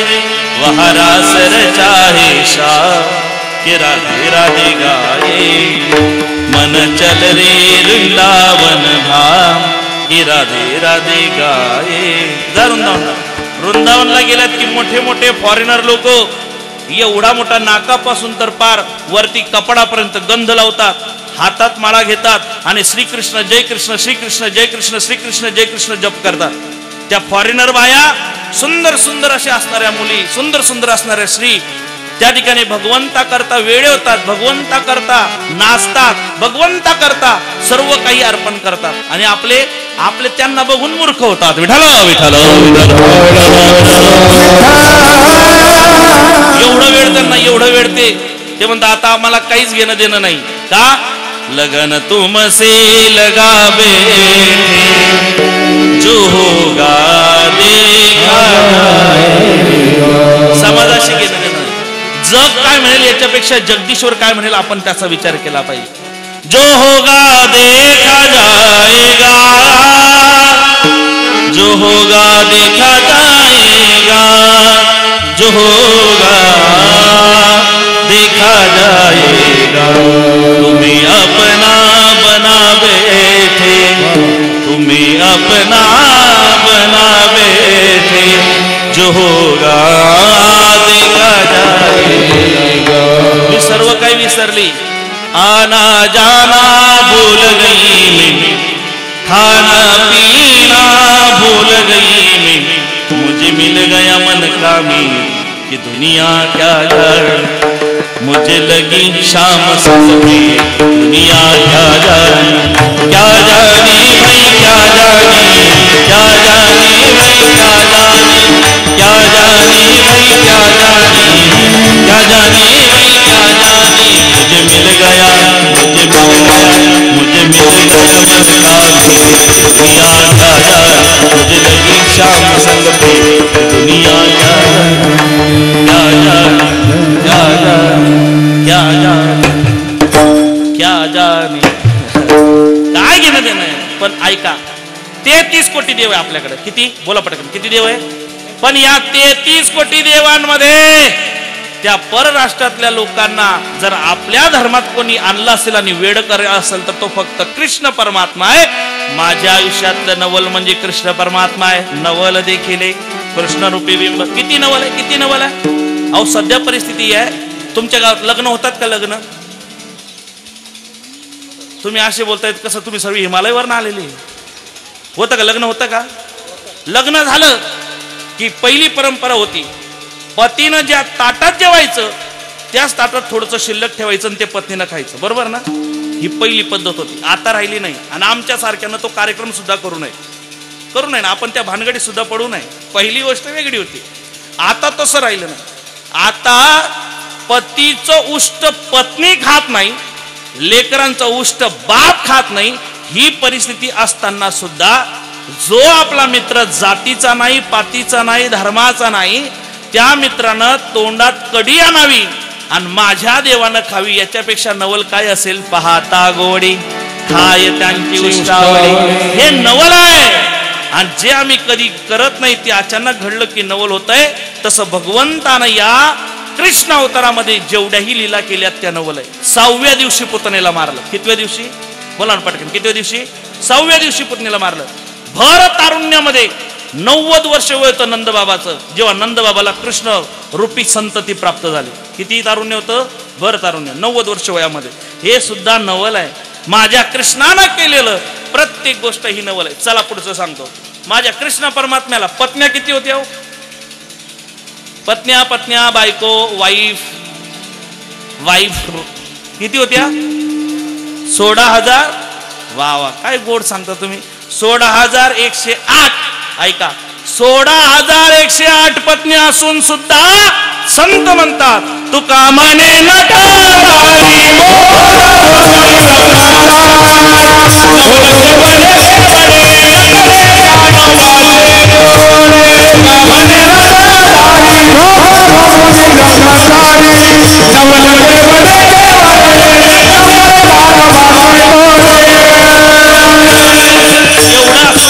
वहाँ रास रचाए शाह के राधे राधे गाए, मन चल रे वृंदावन धाम की राधे राधे गाए. जा वृंदावनला गेल्यात की मोठे मोठे फॉरेनर लोक एवढा मोठा नाकापासून तर पार वरती कपडापर्यंत गंध लावतात, हातात माळा घेतात आणि श्रीकृष्ण जय कृष्ण, श्रीकृष्ण जय कृष्ण, श्रीकृष्ण जय कृष्ण जप करतात. त्या फॉरेनर बाया, सुंदर सुंदर अशा असणाऱ्या मुली, सुंदर सुंदर असणाऱ्या स्त्री त्या ठिकाणी भगवंता करता वेळे होतात, भगवंता करता नाचतात, भगवंता करता सर्व काही अर्पण करतात. आणि आपले त्यांना बघून मूर्ख होतात. विठ्ठल विठ्ठल एवढं वेळ ते म्हणतात आता आम्हाला काहीच घेणं देणं नाही. का? लगन तुमसे लगा बैठे जो होगा देखा जाएगा. समाजाशी घेणं देणं. जग काय म्हणेल याच्यापेक्षा जगदीश्वर काय म्हणेल आपण त्याचा विचार केला पाहिजे. जो होगा देखा जाएगा, जो होगा देखा जाएगा, जो होगा देखा जाएगा. तुम्हें अपना बना बैठे, तुम्हें अपना बना बैठे, जो होगा देखा जाएगा. मी सर्व काही विसरली. आना जाना भूल गई मैं, खाना पीना भूल गई मैं, मुझे मिल गया मन का मीर कि दुनिया क्या जाने. मुझे लगी शाम सवेरे दुनिया क्या जाने, क्या जाने भाई क्या जाने, क्या जाने भाई क्या जाने, क्या जाने भाई क्या जाने, क्या जाने भाई क्या जाने. मुझे मिल गया, मुझे मिल गया, मुझे मिल गया मन का मीर दुनिया क्या जाने. मुझे लगी शाम संग पे दुनिया क्या जाने, क्या जाने, क्या जाने, क्या जाने, क्या जाने. काय घेणं देणं आहे. पण ऐका, 33 कोटी देव आहे आपल्याकडे. किती? बोला पटकन, किती देव आहे? पण या 33 कोटी देवांमध्ये त्या परराष्ट्रातल्या लोकांना जर आपल्या धर्मात कोणी आणलं असेल आणि वेड कर असेल तर तो फक्त कृष्ण परमात्मा आहे. माझ्या आयुष्यातलं नवल म्हणजे कृष्ण परमात्मा आहे. नवल देखील कृष्ण रूपी बिंब. किती नवल आहे, किती नवल आहे. अहो सध्या परिस्थिती आहे, तुमच्या गावात लग्न होतात का? लग्न तुम्ही असे बोलतायत कसं तुम्ही सर्व हिमालयावरून आलेले. होतं का लग्न? होतं का? लग्न झालं की पहिली परंपरा होती पतीनं ज्या ताटात जेवायचं त्याच ताटात थोडंसं शिल्लक ठेवायचं आणि ते पत्नीनं खायचं, बरोबर ना? ही पहिली पद्धत होती, आता राहिली नाही. आणि आमच्या सारख्यानं तो कार्यक्रम सुद्धा करू नये ना, आपण त्या भानगडीत सुद्धा पडू नये. पहिली गोष्ट वेगळी होती, आता तसं राहिलं नाही. आता पतीचं उष्ट पत्नी खात नाही, लेकरांचं उष्ट बाप खात नाही. ही परिस्थिती असताना सुद्धा जो आपला मित्र जातीचा नाही, पातीचा नाही, धर्माचा नाही, त्या मित्रानं तोंडात कडी आणावी आणि माझ्या देवानं खावी, याच्यापेक्षा नवल काय असेल? पाहता गोडी खाय त्यांची उष्टावडी, हे नवल आहे. आणि जे आम्ही कधी करत नाही ते अचानक घडलं की नवल होतंय. तसं भगवंतानं या कृष्ण अवतारामध्ये जेवढ्याही लीला केल्यात त्या नवल आहे. 6व्या दिवशी पुतणेला मारलं. कितव्या दिवशी? बोला ना पटकन, कितव्या दिवशी? 6व्या दिवशी पुतणेला मारलं. भर तारुण्यामध्ये 90 वर्ष वय होतं नंदबाबाचं, जेव्हा नंदबाबाला कृष्ण रूपी संतती प्राप्त झाली. किती तारुण्य होतं? भर तारुण्य, 90 वर्ष वयामध्ये. हे सुद्धा नवल आहे. माझ्या कृष्णानं केलेलं प्रत्येक गोष्ट ही नवल आहे. चला पुढचं सांगतो. माझ्या कृष्ण परमात्म्याला पत्न्या किती होत्या? पत्न्या बायको, वाईफ किती होत्या? 16,000. वा वा, काय गोड सांगता तुम्ही. 16,108. ऐका, 16,108 पत्न्या असून सुद्धा संत म्हणतात तुका म्हणे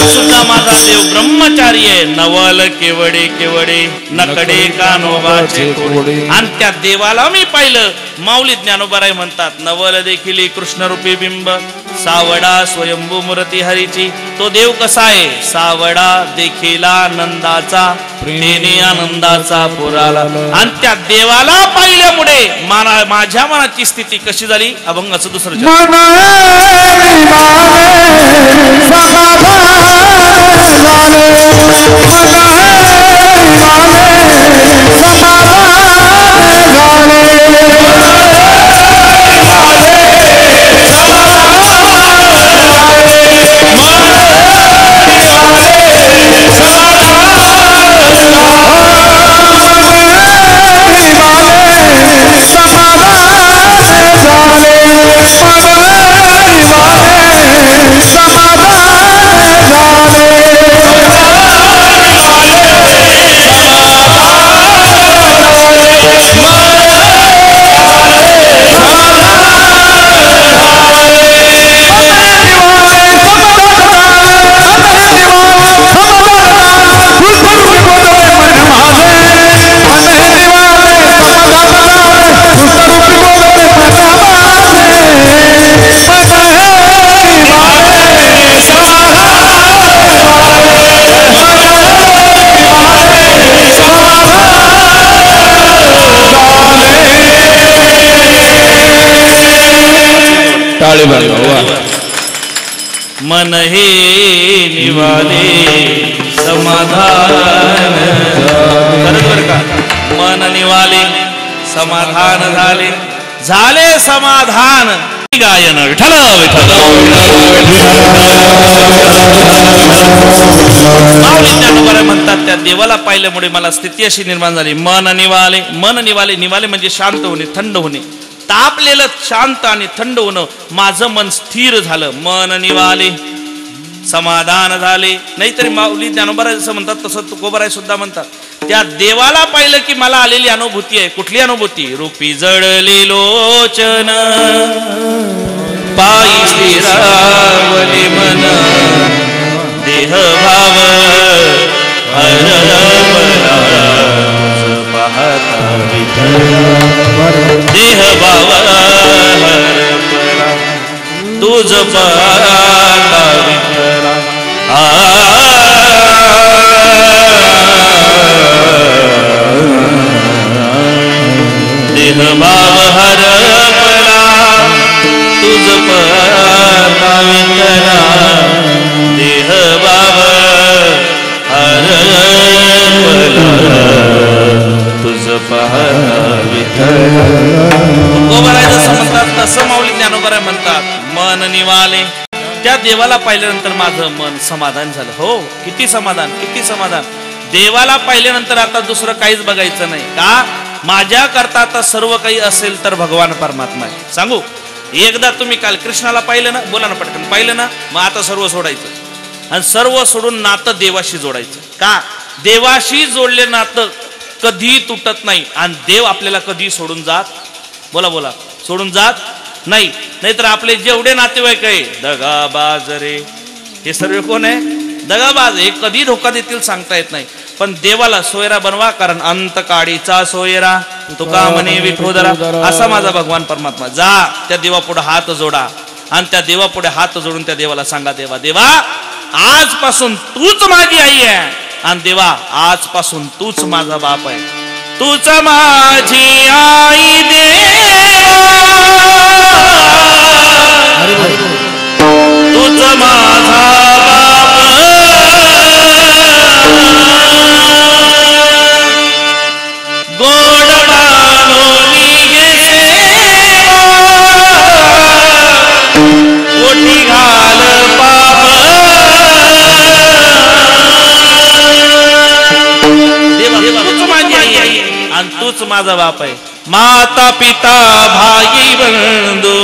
सुद्धा माझा देव ब्रह्मचारी आहे. नवल केवडे नकडे कानोबाचे कोडे. आणि त्या देवाला मी पाहिलं. माऊली ज्ञानोबाराय म्हणतात नवल देखील कृष्णरूपी बिंब, सावडा स्वयंभू मूर्ती हरीची. तो देव कसा आहे? सावडा देखील नंदाचा, प्रेमी आनंदाचा पुराला. आणि त्या देवाला पाहिल्यामुळे माझ्या मनाची स्थिती कशी झाली? अभंगाचं दुसरं मन हे निवाले समाधान. बरोबर का? मन निवाले समाधान झाले समाधान. गायन विठ्ठल म्हणतात त्या देवाला पाहिल्यामुळे मला स्थिती अशी निर्माण झाली. मन निवाले म्हणजे शांत होणे, थंड होणे. तापलेलं शांत आणि थंड होणं, माझं मन स्थिर झालं. मन निवाले समाधान झाले. नाहीतरी माऊली ज्ञानोबराय जसं म्हणतात तसं तुकोबराय सुद्धा म्हणतात. त्या देवाला पाहिलं की मला आलेली अनुभूती आहे. कुठली अनुभूती? रूपी जळले लोचन पायी स्थिरावले मन, देह भाव हरवला पाहता विठ्ठल, देह भाव हरवला तुझ पाहता विठ्ठला. देह भाव हरवला तुझ पाहता विठ्ठला. देवाला पाहिल्यानंतर माझं मन समाधान झालं. हो, किती समाधान, किती समाधान. देवाला पाहिल्यानंतर आता दुसरं काहीच बघायचं नाही. का? माझ्या करता आता सर्व काही असेल तर भगवान परमात्मा आहे. सांगू, एकदा तुम्ही काल कृष्णाला पाहिलं ना, बोला ना पटकन, पाहिलं ना, मग आता सर्व सोडायचं आणि सर्व सोडून नातं देवाशी जोडायचं. का? देवाशी जोडले नातं कधी तुटत नाही आणि देव आपल्याला कधी सोडून जात, बोला बोला, सोडून जात नाही. नाहीतर आपले जेवढे नातेवाईक आहे, दगाबाज रे, हे सर्व कोण आहे? दगाबाज. हे कधी धोका देतील सांगता येत नाही. पण देवाला सोयरा बनवा, कारण अंतकाळीचा सोयरा तुका म्हणे विठोदरा, असा माझा भगवान परमात्मा. जा त्या देवापुढे हात जोडा आणि त्या देवापुढे हात जोडून त्या देवाला सांगा, देवा देवा आजपासून तूच माझी आई आहे आणि देवा आजपासून तूच माझा बाप आहे. तूच माझी आई तूच माझा बाप, गोड बानोनी ओठी घाल पाप. देवा तूच माझी आई आहे आणि तूच माझा बाप आहे. माता पिता भाई बंधू,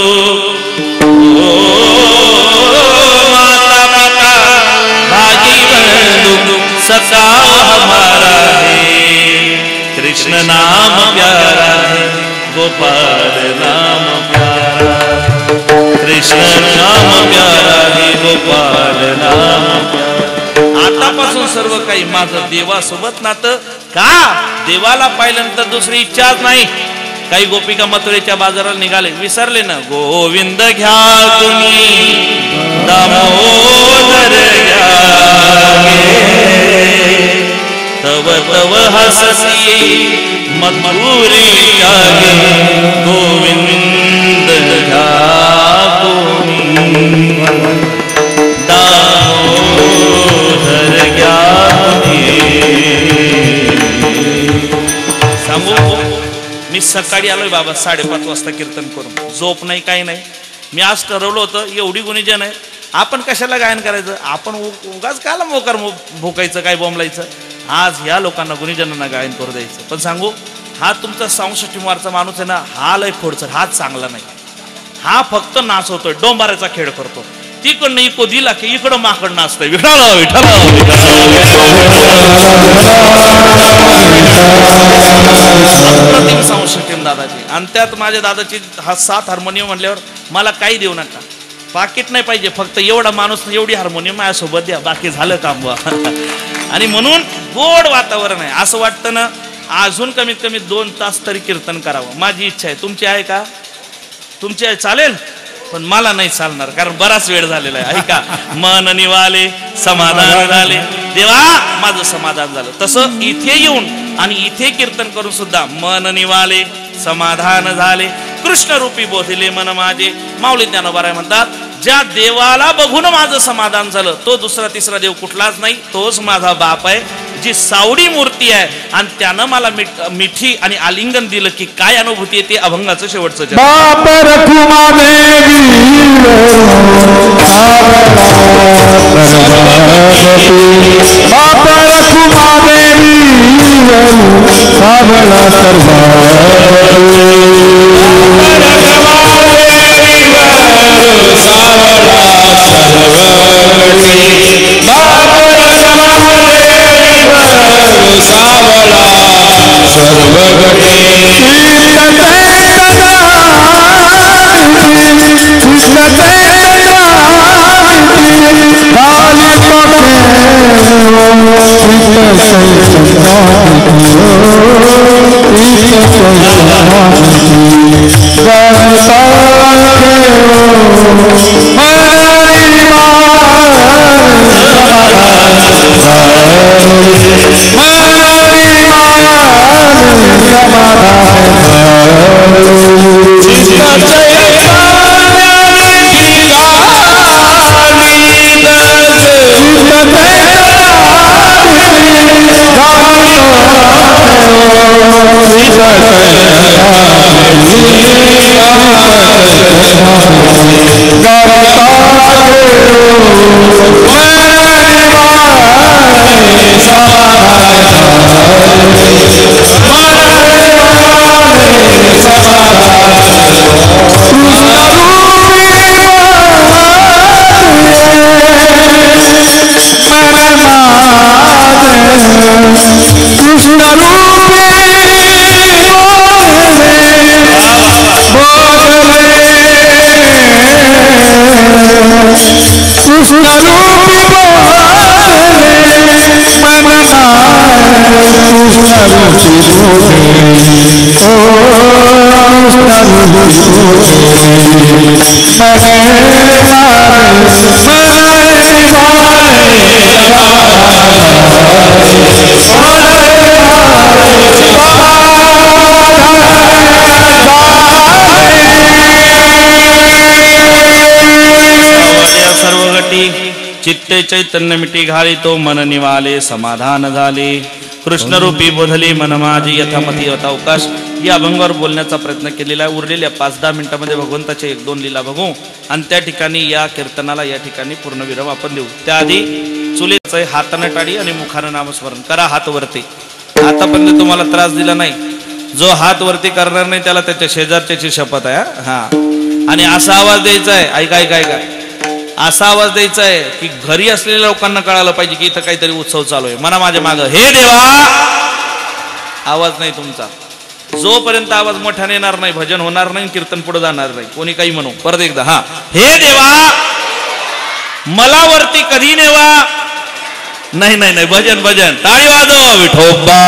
माता पिता भाई बंधु सखा हमारा है, कृष्ण नाम प्यारा है, गोपाल नाम प्यारा, कृष्ण नाम प्यारा है, गोपाल नाम प्यारा. आतापासून सर्व काही माझं देवासोबत नातं. का? देवाला पाहिल्यानंतर दुसरी इच्छाच नाही. काही गोपिका मथुरेच्या बाजाराला निघाले, विसरले ना, गोविंद घ्या तुम्ही दामोदर घ्या तव तव हससी मथुरी जागे, गोविंद घ्या तुम्ही दामोदर घ्या तुम्ही. सांगू, मी सकाळी आलोय बाबा 5:30 वाजता कीर्तन करून, झोप नाही काही नाही. मी आज ठरवलं होतं, एवढी गुणीजन आहे, आपण कशाला गायन करायचं, आपण उगाच काला मोकार भोकायचं, काय बोंबलायचं. आज ह्या लोकांना गुणीजनांना गायन करू द्यायचं. पण सांगू, हा तुमचा 64 वारचा माणूस आहे ना, हा लय खोडचर, हा चांगला नाही. हा फक्त नाच होतोय, डोंबाराचा खेळ करतो. तिकडनं इको दिला की इकडं माकड नाचतंय, विठाला विठाला अप्रतिम 64 दादाची. आणि त्यात माझ्या दादाची 7 हार्मोनियम म्हणल्यावर मला काही देऊ नका, पाकिट नाही पाहिजे, फक्त एवढा माणूस एवढी हार्मोनियम माझ्यासोबत द्या, बाकी झालं काम बा. आणि म्हणून गोड वातावरण आहे. असं वाटतं ना, अजून कमीत कमी 2 तास तरी कीर्तन करावं. माझी इच्छा आहे. तुमची आहे का? तुमची आहे? चालेल, पण मला नाही चालणार, कारण बराच वेळ झालेला आहे. ऐका, मन निवाले समाधान झाले, देवा माझं समाधान झालं. तसं इथे येऊन आणि इथे कीर्तन करून सुद्धा मन निवाले समाधान झाले, कृष्ण रूपी बोधिले मन माझे. माऊली ज्ञानोबा म्हणतात, ज्या देवाला बघून माझं समाधान झालं, तो दुसरा तिसरा देव कुठलाच नाही, तोच माझा बाप आहे, जी सावडी मूर्ती आहे. आणि त्यानं मला मिठी आणि आलिंगन दिलं की काय अनुभूती येते. अभंगाचं शेवटचं बाप रखुमा देवी बाप रखुमा देवी सावला सर्व गटी चित्ते चैतन्य मिटी घाली तो मन निवाले समाधान झाले कृष्णरूपी बोधली मन माझी यथामती यथावकाश या अभंगावर बोलण्याचा प्रयत्न केलेला आहे. उरलेल्या 5-10 मिनिटांमध्ये भगवंताचे 1-2 लीला बघू आणि त्या ठिकाणी या कीर्तनाला या ठिकाणी पूर्णविराम आपण देऊ. त्याआधी चुलीचं हातानं टाळी आणि मुखानं नामस्मरण करा. हात वरती. आतापर्यंत तुम्हाला त्रास दिला नाही. जो हात वरती करणार नाही त्याला त्याच्या शेजारच्याची शपथ आहे. हा आणि असा आवाज द्यायचा आहे. ऐका असा आवाज द्यायचा आहे की घरी असलेल्या लोकांना कळायला पाहिजे की इथं काहीतरी उत्सव चालू आहे. म्हणा माझ्या मागं हे देवा. आवाज नाही तुमचा. जोपर्यंत आवाज मोठ्याने येणार नाही भजन होणार नाही कीर्तन पुढे जाणार नाही. कोणी काही म्हणू. परत एकदा हा हे देवा मला वरती कधी नेवा. नाही भजन टाळी वाजव. विठोबा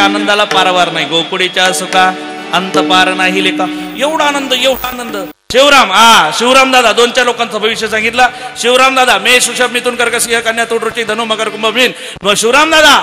आनंदाला पारावार नाही. गोकुळीच्या सुखा अंत पार नाही लेका. एवढा आनंद. शिवराम दादा 2-4 लोकांचं भविष्य सांगितलं. शिवराम दादा मेष वृषभ मिथुन कर्क सिंह कन्या तुळ वृश्चिक धनु मकर कुंभ मीन. शिवराम दादा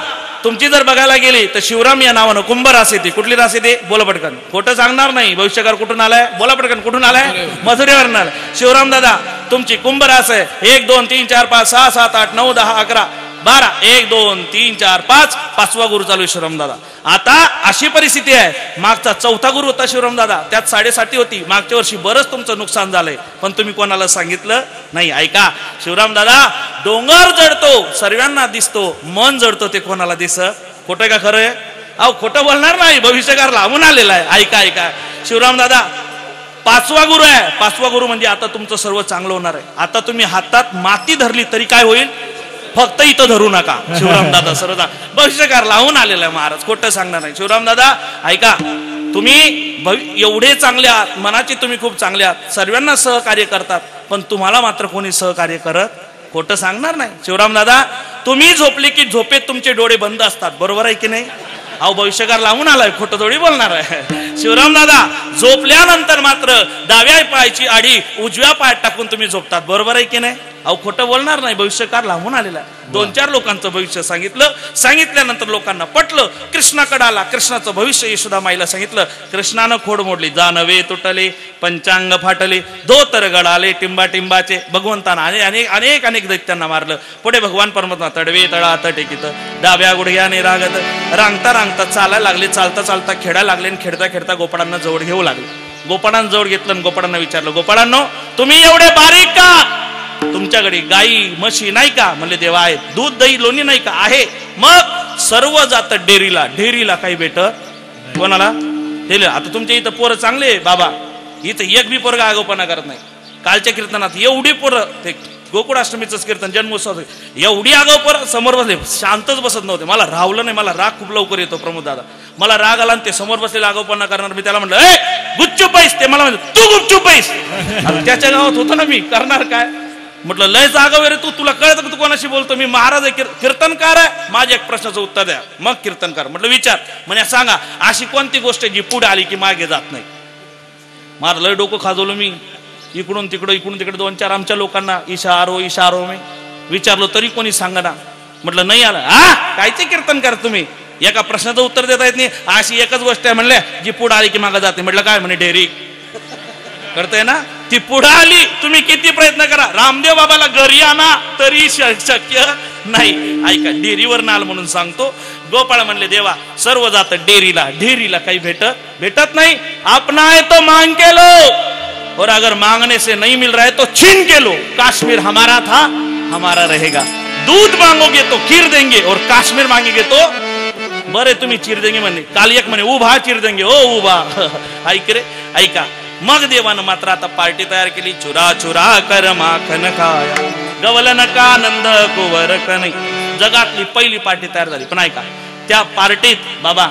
तुमची जर बघायला गेली तर शिवराम या नावानं कुंभ रास येते. कुठली रास येते? बोला पटकन. खोटं सांगणार नाही. भविष्यकार कुठून आलाय? बोला पटकन. कुठून आलाय? मथुरेवरून आलाय. शिवराम दादा तुमची कुंभ रास आहे. 1 2 3 4 5 6 7 8 9 10 11 12 1 2 3 4 5 5वा गुरु चालू आहे शिवरामदादा. आता अशी परिस्थिती आहे, मागचा 4था गुरु होता शिवरामदादा, त्यात 7.5 होती. मागच्या वर्षी बरंच तुमचं नुकसान झालंय, पण तुम्ही कोणाला सांगितलं नाही. ऐका शिवरामदादा, डोंगर जडतो सर्वांना दिसतो, मन जडतो ते कोणाला दिसत. खोटं का खरं आहे? अहो खोटं बोलणार नाही, भविष्यकार लावून आलेला आहे. ऐका ऐका शिवरामदादा, 5वा गुरु आहे. 5वा गुरु म्हणजे आता तुमचं सर्व चांगलं होणार आहे. आता तुम्ही हातात माती धरली तरी काय होईल? फक्त इथं धरू नका. शिवरामदादा सर्व भविष्यकार लावून आलेला आहे महाराज, खोटं सांगणार नाही. शिवरामदादा ऐका, तुम्ही एवढे चांगले आहात, मनाची तुम्ही खूप चांगले आहात, सर्वांना सहकार्य करतात, पण तुम्हाला मात्र कोणी सहकार्य करत, खोटं सांगणार नाही. शिवरामदादा, तुम्ही झोपले की झोपेत तुमचे डोळे बंद असतात, बरोबर आहे की नाही? अहो भविष्यकार लावून आलाय, खोटं थोडी बोलणार आहे. शिवरामदादा, झोपल्यानंतर मात्र डाव्या पायाची आडी उजव्या पायात टाकून तुम्ही झोपतात, बरोबर आहे की नाही? अहो खोटं बोलणार नाही, भविष्यकार लावून आलेला आहे. 2-4 लोकांचं भविष्य सांगितलं, सांगितल्यानंतर लोकांना पटलं. कृष्णाकडे आला, कृष्णाचं भविष्य यशोदा माईला सांगितलं. कृष्णानं खोड मोडली, जानवे तुटले, पंचांग फाटले, धोतर गळाले टिंबाचे. भगवंतानं अनेक दैत्यांना मारलं. पुढे भगवान परमात्मा तडवे तळा टेकीत, डाव्या गुडघ्याने रागत, रांगता चालायला लागले, चालता खेळायला लागले, आणि खेळता गोपाळांना जवळ घेऊ लागले. गोपाळांना जवळ घेतलं आणि गोपाळांना विचारलं, गोपाळांनो तुम्ही एवढे बारीक का? तुमच्याकडे गाई म्हशी नाही का? म्हणले देवा आहेत. दूध दही लोणी नाही का? आहे. मग सर्व जात डेअरीला काही भेटत कोणाला? आता तुमच्या इथं पोरं चांगले बाबा, इथं एक बी पोरगा आगोपणा करत नाही. कालच्या कीर्तनात एवढी पोरं, ते गोकुळाष्टमीचं कीर्तन जन्मोत्सव, एवढी आगाऊ पोरं समोर बसले, शांतच बसत नव्हते. मला राहवलं नाही, मला राग खूप लवकर येतो प्रमोद दादा. मला राग आला आणि ते समोर बसलेला आगाऊपणा करणार. मी त्याला म्हणलं, ए गुपचूप पैस. ते मला म्हणलं, तू गुपचूप पैस. त्याच्या गावात होतो ना मी, करणार काय? म्हटलं लय जागा रे तुला कळतं का तू कोणाशी बोलतो? मी महाराज आहे, कीर्तनकार आहे. माझ्या एक प्रश्नाचं उत्तर द्या. मग कीर्तनकार म्हटलं विचार. म्हणे सांगा अशी कोणती गोष्ट जी पुढे आली की मागे जात नाही? माझं लय डोकं खाजवलं मी, इकडून तिकडं 2-4 आमच्या लोकांना इशारो मी विचारलो, तरी कोणी सांगना. म्हटलं नाही आलं. कायचे कीर्तनकार तुम्ही? एका प्रश्नाचं उत्तर देता येत नाही. अशी एकच गोष्ट आहे म्हणल्या जी पुढे आली की मागे जाते. म्हटलं काय? म्हणे डेअरी. करते ना ती पुढे आली, तुम्ही किती प्रयत्न करा, रामदेव बाबाला घरी आणा तरी शक्य नाही. ऐका, डेअरीवर नाल म्हणून सांगतो. गोपाळ म्हणले देवा सर्व जात डेअरीला काही भेटत नाही. अपना है तो मांग के लो, और अगर मांगने से नहीं मिल रहा है तो छीन के लो. काश्मीर हमारा था, हमारा रहेगा. दूध मांगोगे तो खीर देंगे, और काश्मीर मांगेगे तो बरे तुम्ही चीर देंगे. म्हणले काल एक म्हणे उभा चीर देंगे. ओ उभा. ऐक रे ऐका. मग देवानं मात्र आता पार्टी तयार केली. चुरा कर माखन खाया, गवलन का आनंद कुवर कनै. जगातली पहिली पार्टी तयार झाली. पण ऐका, त्या पार्टीत बाबा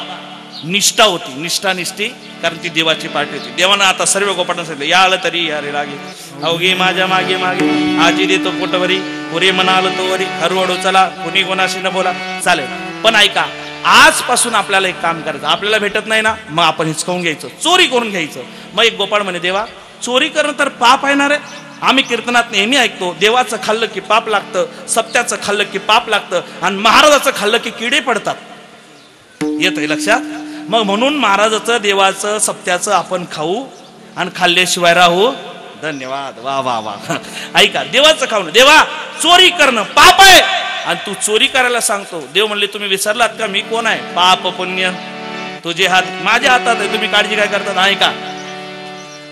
निष्ठा होती, निष्ठी, कारण ती देवाची पार्टी होती. देवानं आता सर्व गोपाळांना सांगितलं, या आलं तरी या रे लागे, अवघे माझ्या मागे आजी देतो पोटवरी, पुरे म्हणाल तो वरी, हरवडू चला, कुणी कोणाशी न बोला. चालेल, पण ऐका, आजपासून आपल्याला एक काम करायचं. आपल्याला भेटत नाही ना, मग आपण हिसकावून घ्यायचं, चोरी करून घ्यायचं. मग एक गोपाळ म्हणे देवा चोरी करणं तर पाप आहे ना रे. आम्ही कीर्तनात नेहमी ऐकतो, देवाचं खाल्लं की पाप लागतं, सत्याचं खाल्लं की पाप लागतं, आणि महाराजाचं खाल्लं की किडे पडतात. येतंय लक्षात? मग म्हणून महाराजाचं, देवाचं, सत्याचं आपण खाऊ आणि खाल्ल्याशिवाय राहू. धन्यवाद. वा वा वा. ऐका, देवाचं खाऊन, देवा चोरी करणं पाप आहे आणि तू चोरी करायला सांगतो. देव म्हणले तुम्ही विसरलात का मी कोण आहे? पाप पुण्य तुझे हात माझ्या हातात आहे, तुम्ही काळजी काय करतात? ऐका,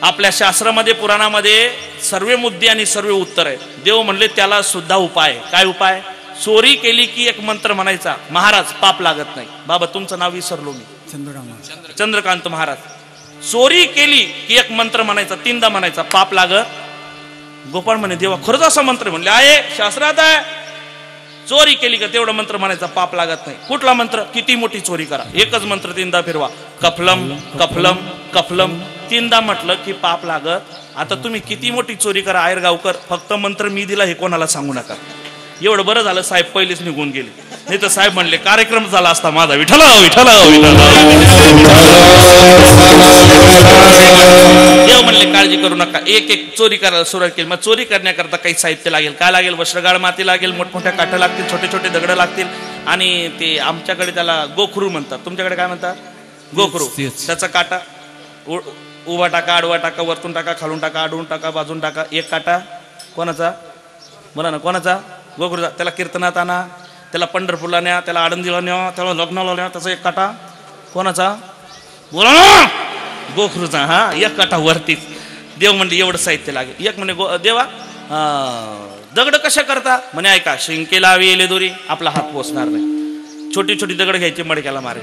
आपल्या शास्त्रामध्ये, पुराणामध्ये सर्व मुद्दे आणि सर्व उत्तर आहे. देव म्हणले त्याला सुद्धा उपाय. काय उपाय? चोरी केली की एक मंत्र म्हणायचा, महाराज पाप लागत नाही. बाबा तुमचं नाव विसरलो मी, चंद्रकांत महाराज. चोरी केली की एक मंत्र म्हणायचा, 3दा म्हणायचा, पाप लागत. गोपाळ म्हणे देवा खरंच असा मंत्र? म्हणले आहे, शास्त्रात आहे. चोरी केली का तेवढा मंत्र म्हणायचा, पाप लागत नाही. कुठला मंत्र? किती मोठी चोरी करा, एकच मंत्र 3दा फिरवा, कफलम कफलम कफलम. 3दा म्हटलं की पाप लागत. आता तुम्ही किती मोठी चोरी करा आयर गावकर, फक्त मंत्र मी दिला हे कोणाला सांगू नका. एवढं बरं झालं साहेब पहिलेच निघून गेले, नाही तर साहेब म्हणले कार्यक्रम झाला असता माझा. विठ्ठल विठ्ठल विठ्ठल. देव म्हणले काळजी करू नका. एक चोरी करायला सुरुवात केली. मग चोरी करण्याकरता काही साहित्य लागेल. काय लागेल? वस्त्रगाळ माती लागेल, मोठमोठ्या काठ्या लागतील, छोटे छोटे दगड लागतील, आणि ते आमच्याकडे त्याला गोखरू म्हणतात, तुमच्याकडे काय म्हणतात? गोखरू. त्याचा काटा उभा टाका, आडवा टाका, वरतून टाका, खालून टाका, आडवून टाका, बाजून टाका. एक काटा कोणाचा? बोला ना, कोणाचा? गोखरूचा. त्याला कीर्तनात आणा, त्याला पंढरपूरला न्या, त्याला आळंदीला न्या, त्याला लग्नाला न्या, त्याचा एक काटा कोणाचा बोला ना, गोखरूचा. हा, एक काटा वरतीच. देव म्हणले एवढं साहित्य लागेल. एक म्हणे देवा दगड कशा करता? म्हणे ऐका, शिंकेला वेले दोरी, आपला हात पोचणार नाही. छोटी छोटी दगड घ्यायची, मडक्याला मारे,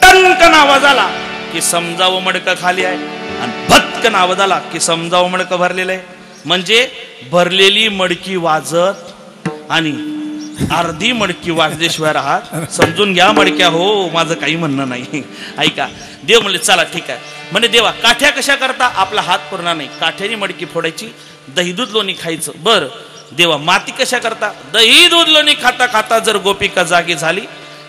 टनकन आवाज आला की समजावं मडकं खाली आहे, आणि भटकन आवाज आला की समजावं मडकं भरलेलं आहे. म्हणजे भरलेली मडकी वाजत आणि अर्धी मडकी वाजल्याशिवाय राहत. समजून घ्या मडक्या हो, माझं काही म्हणणं नाही. ऐका, देव म्हणले चला ठीक आहे. म्हणे देवा काठ्या कशा करता? आपला हात पुरणार नाही, काठ्याने मडकी फोडायची, दही दूध लोणी खायचं. बर देवा माती कशा करता? दही दूध लोणी खाता खाता जर गोपिका जागी झाली,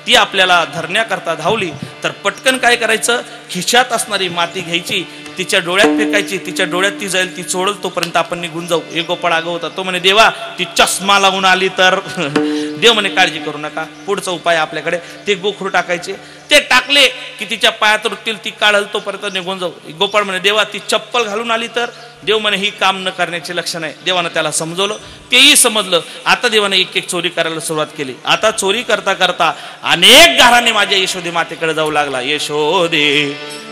ती आपल्याला धरण्याकरता धावली, तर पटकन काय करायचं, खिशात असणारी माती घ्यायची, तिच्या डोळ्यात फेकायची, तिच्या डोळ्यात ती जाईल, ती चोळल, तोपर्यंत आपण निघून जाऊ. एक गोपाळ आग होता, तो म्हणे देवा ती चष्मा लावून आली तर? देव म्हणे काळजी करू नका, पुढचा उपाय आपल्याकडे. ते गोखरू टाकायचे, ते टाकले की तिच्या पायात रुततील, ती काढल, तोपर्यंत निघून जाऊ. गोपाळ म्हणे देवा ती चप्पल घालून आली तर? देव म्हणे ही काम न करण्याचे लक्षण आहे. देवानं त्याला समजवलं, तेही समजलं. आता देवाने एक एक चोरी करायला सुरुवात केली. आता चोरी करता करता अनेक घराने माझ्या यशोदे मातेकडे जाऊ लागला. यशोदे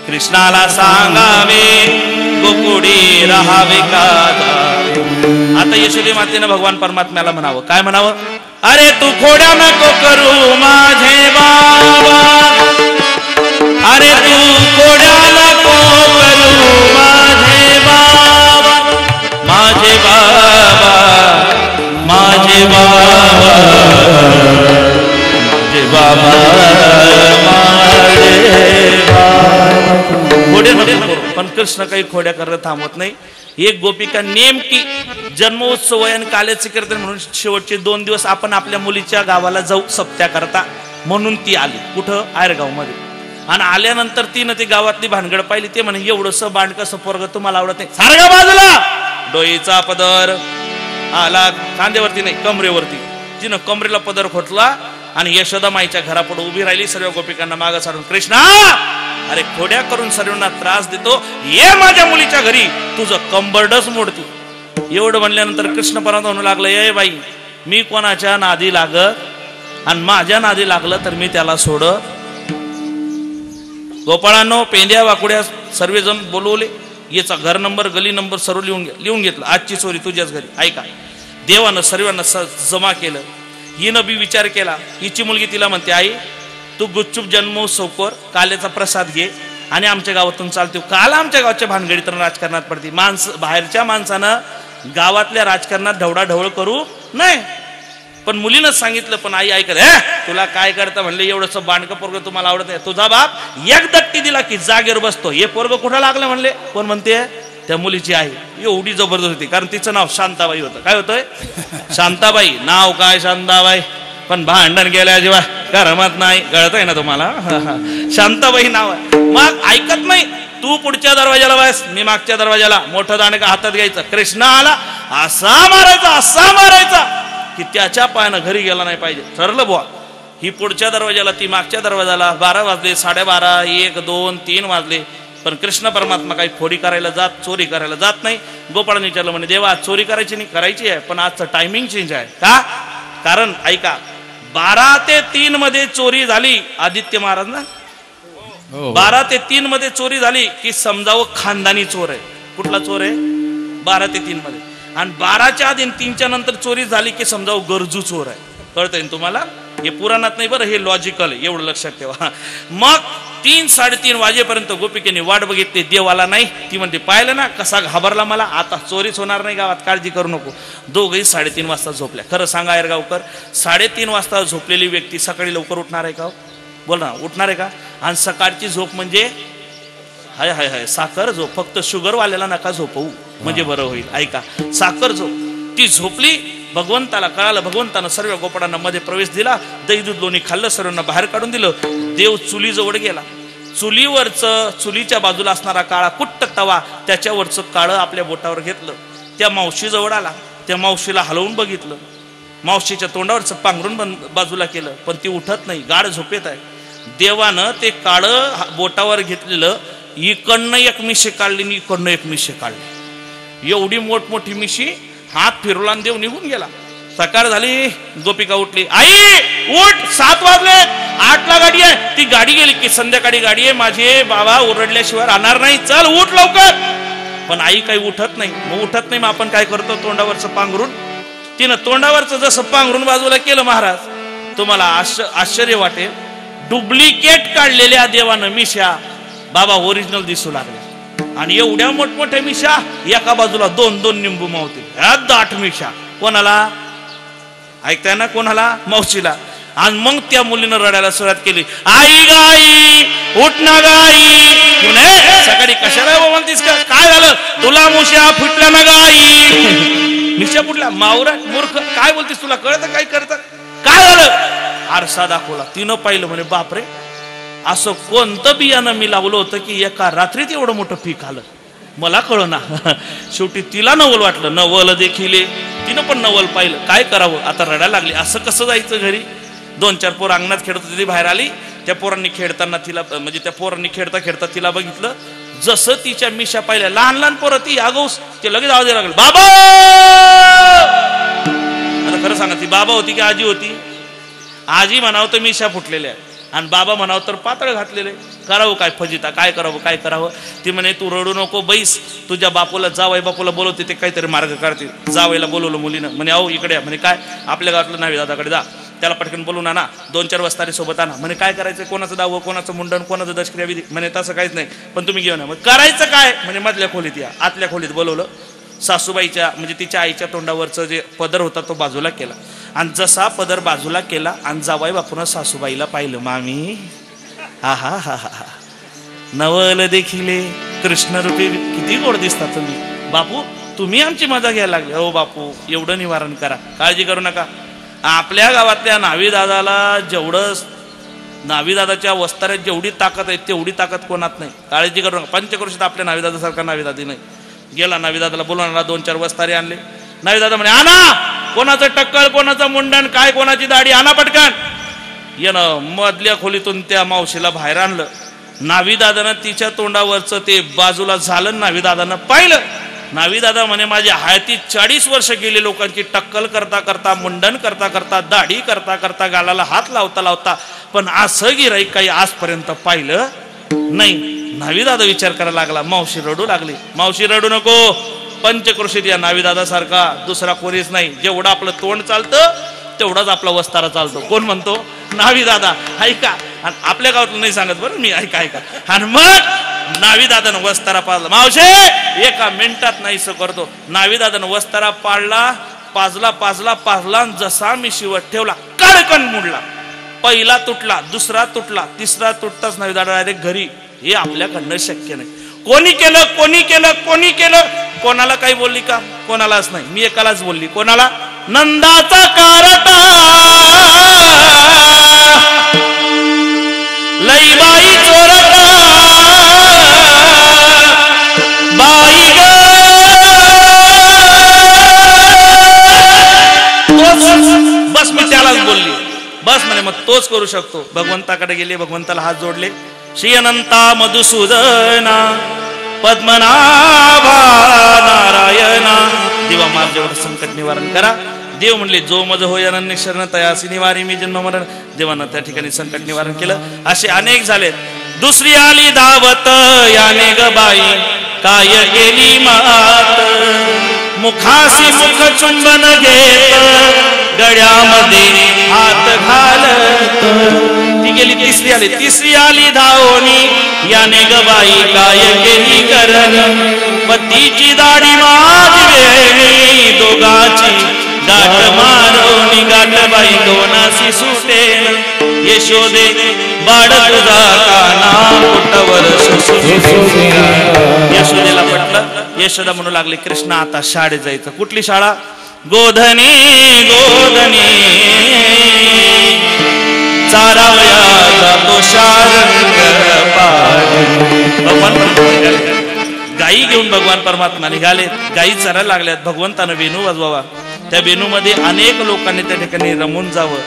कृष्णाला सांगावे, गोकुडी राहावे का? आता यशोदे मातेनं भगवान परमात्म्याला म्हणावं, काय म्हणावं? अरे तू खोड्या नको करू माझे बाबा, अरे तू खोड्या नको करू माझे बाबा, माझे बाबा, माझे बाबा, माझे बाबा, खोड्या नको. पण कृष्ण काही खोड्या करत थांबत नाही. एक गोपिका नेमकी जन्मोत्सव आणि काल्याचे कीर्तन म्हणून शेवटचे 2 दिवस आपण आपल्या मुलीच्या गावाला जाऊ सप्त्या करता, म्हणून ती आली. कुठं? आयरगाव मध्ये. आणि आल्यानंतर तिनं ती गावातली भानगड पाहिली. ते म्हणे एवढंसं बांडकसं पोरग तुम्हाला आवडत नाही? सारगा बाजूला. डोईचा पदर आला खांद्यावरती नाही, कमरेवरती. तिनं कमरेला पदर खोटला आणि यशोदा माईच्या घरापुढे उभी राहिली, सर्व गोपिकांना मागं सारून, कृष्णा अरे खोड्या करून सर्वांना त्रास देतो, ये माझ्या मुलीच्या घरी, तुझं कंबरडच मोडती. एवढं म्हणल्यानंतर कृष्ण परमात्मा म्हणू लागलं, ये बाई मी कोणाच्या नादी लागत आणि माझ्या नादी लागलं तर मी त्याला सोडत? गोपाळांनो, पेंड्या वाकुड्या सर्वजण बोलवले, याचा घर नंबर गली नंबर सर्व लिहून घेतलं. आजची चोरी तुझ्याच घरी. ऐका, देवानं सर्वांना जमा केलं. हिनं बी विचार केला. हिची मुलगी तिला म्हणते, आई तू गुपचूप जन्मोत्सव कर, काल्याचा प्रसाद घे आणि आमच्या गावातून चालतो. काल आमच्या गावच्या भानगडीत राजकारणात पडते. बाहेरच्या माणसानं गावातल्या राजकारणात ढवळाढवळ करू नाही. पण मुलीनं सांगितलं, पण आई ऐकत, तुला काय करता म्हणले, एवढंच बांडकं पोरग तुम्हाला आवडत नाही? तुझा बाप एक दट्टी दिला की जागेवर बसतो. हे पोरग कुठं लागलं म्हणले? कोण म्हणते? त्या मुलीची आई. एवढी जबरदस्त होती, कारण तिचं नाव शांताबाई होतं. काय होतंय? शांताबाई. नाव काय शांताबाई, पण भांडण गेल्याशिवाय करमत नाही. कळत आहे ना तुम्हाला? शांताबाई नाव आहे. मग ऐकत नाही. तू पुढच्या दरवाजाला बस, मी मागच्या दरवाजाला. मोठं दांडका हातात घ्यायचं. कृष्ण आला, असा मारायचा, असा मारायचा की त्याच्या पायानं घरी गेला नाही पाहिजे. ठरलं बुवा. ही पुढच्या दरवाजाला, ती मागच्या दरवाजाला. 12 वाजले, 12:30, 1, 2, 3 वाजले. पण कृष्ण परमात्मा काही खोडी करायला जात, चोरी करायला जात नाही. गोपाळाने विचारलं, म्हणे देवा चोरी करायची नाही, करायची आहे, पण आजचं टायमिंग चेंज आहे. का? कारण ऐका, 12 ते 3 मध्ये चोरी झाली. आदित्य महाराज ना, 12 ते 3 मध्ये चोरी झाली की समजावं खानदानी चोर आहे. कुठला चोर आहे? 12 ते 3 मध्ये. आणि 12च्या आधी 3च्या नंतर चोरी झाली की समजावं गरजू चोर आहे. कळतंय तुम्हाला? हे पुराणात नाही बरं, हे लॉजिकल आहे, एवढं लक्षात ठेवा. मग 3-3:30 वाजेपर्यंत गोपिकेने वाट बघितली, देवाला नाही. ती म्हणते, पाहिलं ना कसा घाबरला मला, आता चोरीच होणार नाही गावात, काळजी करू नको. दोघंही 3:30 वाजता झोपल्या. खरं सांगा गावकर, 3:30 वाजता झोपलेली व्यक्ती सकाळी लवकर उठणार आहे का? बोल ना, उठणार आहे का? आणि सकाळची झोप म्हणजे हाय हाय हाय साखर झोप. फक्त शुगरवाल्याला नका झोपवू, म्हणजे बरं होईल. ऐका, साखर झोप. ती झोपली. भगवंताला कळालं, भगवंतानं सर्व गोपाळांना मध्ये प्रवेश दिला. दही दूध लोणी खाल्लं, सर्वांना बाहेर काढून दिलं. देव चुलीजवळ गेला. चुलीच्या बाजूला असणारा काळा कुट्ट तवा, त्याच्यावरचं काळं आपल्या बोटावर घेतलं. त्या मावशीजवळ आला. त्या मावशीला हलवून बघितलं. मावशीच्या तोंडावरचं पांघरून बाजूला केलं, पण ती उठत नाही, गाढ झोपेत आहे. देवानं ते काळं बोटावर घेतलेलं, इकडनं एक मिशी काढली आणि इकडनं एक मिशी काढली. एवढी मोठमोठी मिशी. हात फिरवला आणि देव निघून गेला. सकाळ झाली, गोपिका उठली, आई उठ, 7 वाजले, 8ला गाडी आहे. ती गाडी गेली की संध्याकाळी गाडी आहे माझी, बाबा ओरडल्याशिवाय राहणार नाही, चल उठ लवकर. पण आई काही उठत नाही. मग उठत नाही, मग आपण काय करतो, तोंडावरचं पांघरून, तिनं तोंडावरचं जसं पांघरून बाजूला केलं महाराज, तुम्हाला आश्चर्य वाटेल, डुप्लिकेट काढलेल्या देवानं मिशा बाबा ओरिजिनल दिसू लागले. आणि एवढ्या मोठमोठ्या मिशा, एका बाजूला 2-2 निंबू मावते, ह्या दाट मिशा. कोणाला ऐकताय ना, कोणाला, मावशीला. आणि मग त्या मुलीनं रडायला सुरुवात केली, आई गाई उठ ना गाई. सकाळी कशाला म्हणतीस का, काय झालं, तुला मुशा फुटल्या ना गाई. मिशा फुटल्या, मावरा मूर्ख, काय बोलतीस, तुला कळतं काय करत, काय झालं. आरसा दाखवला, तिनं पाहिलं, म्हणे बापरे, असं कोणतं बियाणं मी लावलं होतं की एका रात्रीत एवढं मोठं पीक आलं, मला कळना. शेवटी तिला नवल वाटलं, नवल देखील, तिनं पण नवल पाहिलं, काय करावं, आता रडायला लागली. असं कसं जायचं घरी, 2-4 पोरं अंगणात खेळत होती, ती बाहेर आली. त्या पोरांनी खेळताना तिला, म्हणजे त्या पोरांनी खेळता खेळता तिला बघितलं, जसं तिच्या मिशा पाहिल्या, लहान लहान पोरं, ती आगोस, ते लगेच आवाज द्यायला लागले, बाबा. आता खरं सांगा, ती बाबा होती की आजी होती. आजी म्हणावं तर मिशा फुटलेल्या, आणि बाबा म्हणावं तर पातळ घातलेले. करावं काय फजिता, काय करावं, काय करावं. ती म्हणे तू रडू नको, बैस, तुझ्या बापूला, जावई बापूला बोलवते, ते काहीतरी मार्ग काढतील. जावईला बोलवलं मुलीनं, म्हणे अहो इकडे. म्हणे काय, आपल्या गावातलं नावी दादाकडे जा, त्याला पटकन बोलून आणा, 2-4 वस्तारी सोबत आणा. म्हणे काय करायचं, कोणाचं दावं, कोणाचं मुंडन, कोणाचं दशक्रिया विधी. म्हणे तसं काहीच नाही, पण तुम्ही घेऊन या. मग करायचं काय, म्हणजे मधल्या खोलीत या. आतल्या खोलीत बोलवलं. सासूबाईच्या, म्हणजे तिच्या आईच्या तोंडावरचं जे पदर होता तो बाजूला केला. आणि जसा पदर बाजूला केला आणि जावाई बापून सासूबाईला पाहिलं, मामी हा हा हा हा हा, नवल देखिले कृष्ण रूपी, किती गोड दिसता तुम्ही. बापू तुम्ही आमची मजा घ्यायला लागले. हो बापू, एवढं निवारण करा, काळजी करू नका. आपल्या गावातल्या नावी दादाला जेवढं, नावी दादाच्या वस्ताऱ्यात जेवढी ताकद आहे तेवढी ताकद कोणात नाही, काळजी करू नका. पंचक्रोशीत आपल्या नावी दादा सारखा नावी दादी नाही. गेला नावी दादाला बोलवणारा, 2-4 वस्तारे आणले. नावी दादा म्हणे आणा, कोणाचं टक्कल, कोणाचं मुंडन, काय कोणाची दाढी, आणा पटकन. येणं मधल्या खोलीतून त्या मावशीला बाहेर आणलं. नावी दादानं तिच्या तोंडावरचं ते बाजूला झालं, नावी दादानं पाहिलं. नावी दादा म्हणे माझ्या हयातीत 40 वर्ष गेले लोकांची टक्कल करता करता, मुंडन करता करता, दाढी करता करता, गालाला हात लावता लावता, पण असं गिऱ्हाईक काही आजपर्यंत पाहिलं नाही. नावी दादा विचार करायला लागला. मावशी रडू लागली. मावशी रडू नको, पंचक्रोशीत या नावी दादा सारखा दुसरा कोणीच नाही. जेवढं आपलं तोंड चालतं तेवढाच आपला वस्तारा चालतो. कोण म्हणतो, नावी दादा. ऐका, आणि आपल्या गावातलं नाही सांगत बरं मी, ऐका ऐका. आणि मग नावी दादानं वस्तारा पाळला. मावशे 1 मिनिटात नाहीसं करतो. नावी दादानं वस्तारा पाळला, पाजला, जसा मी शिवट ठेवला, कडकन मुडला. पहिला तुटला, दुसरा तुटला, तिसरा तुटताच नावी दादा डायरेक्ट घरी. हे आपल्याकडनं शक्य नाही. कोणी केलं, कोणाला काही बोलली का, कोणालाच नाही. मी एकालाच बोलली. कोणाला, नंदाचा कारटा लईबाई चोरटा, बाई ग, बस मी त्यालाच बोलली. बस म्हणे मग तोच करू शकतो. भगवंताकडे गेले, भगवंताला हात जोडले. श्री अनंता मधुसूदना पद्मनाभा नारायणा, देवा माझ्यावर संकट निवारण करा. देव म्हणले जो मज होय अनन्य शरण तयासी निवारी मी जन्म मरण. देवानं त्या ठिकाणी संकट निवारण केलं. असे अनेक झालेत. दुसरी आली दावत याने ग बाई, काय गेली मात, मुखासी मुख चुंबन घेत, गळ्यामध्ये हात घालत. ती गेली. तिसरी आली धावणी याने ग बाई, काय केली करण, पतीची दाढी माझी वेणी, दोघाची गाठ मारवणी, गाठ बाई दोनासी सुटेन, यशोदे बाळ तुझा काना पोटावर यशोदेला पटलं. यशोदा म्हणू लागली कृष्णा आता शाळेत जायचं. कुठली शाळा, गोधनी चारावया जातो शारंग पाड. गाई घेऊन भगवान परमात्मा निघाले. गाई चरायला लागल्यात. भगवंतानं वेणू वाजवावा. त्या वेणूमध्ये अनेक लोकांनी त्या ठिकाणी रमून जावं.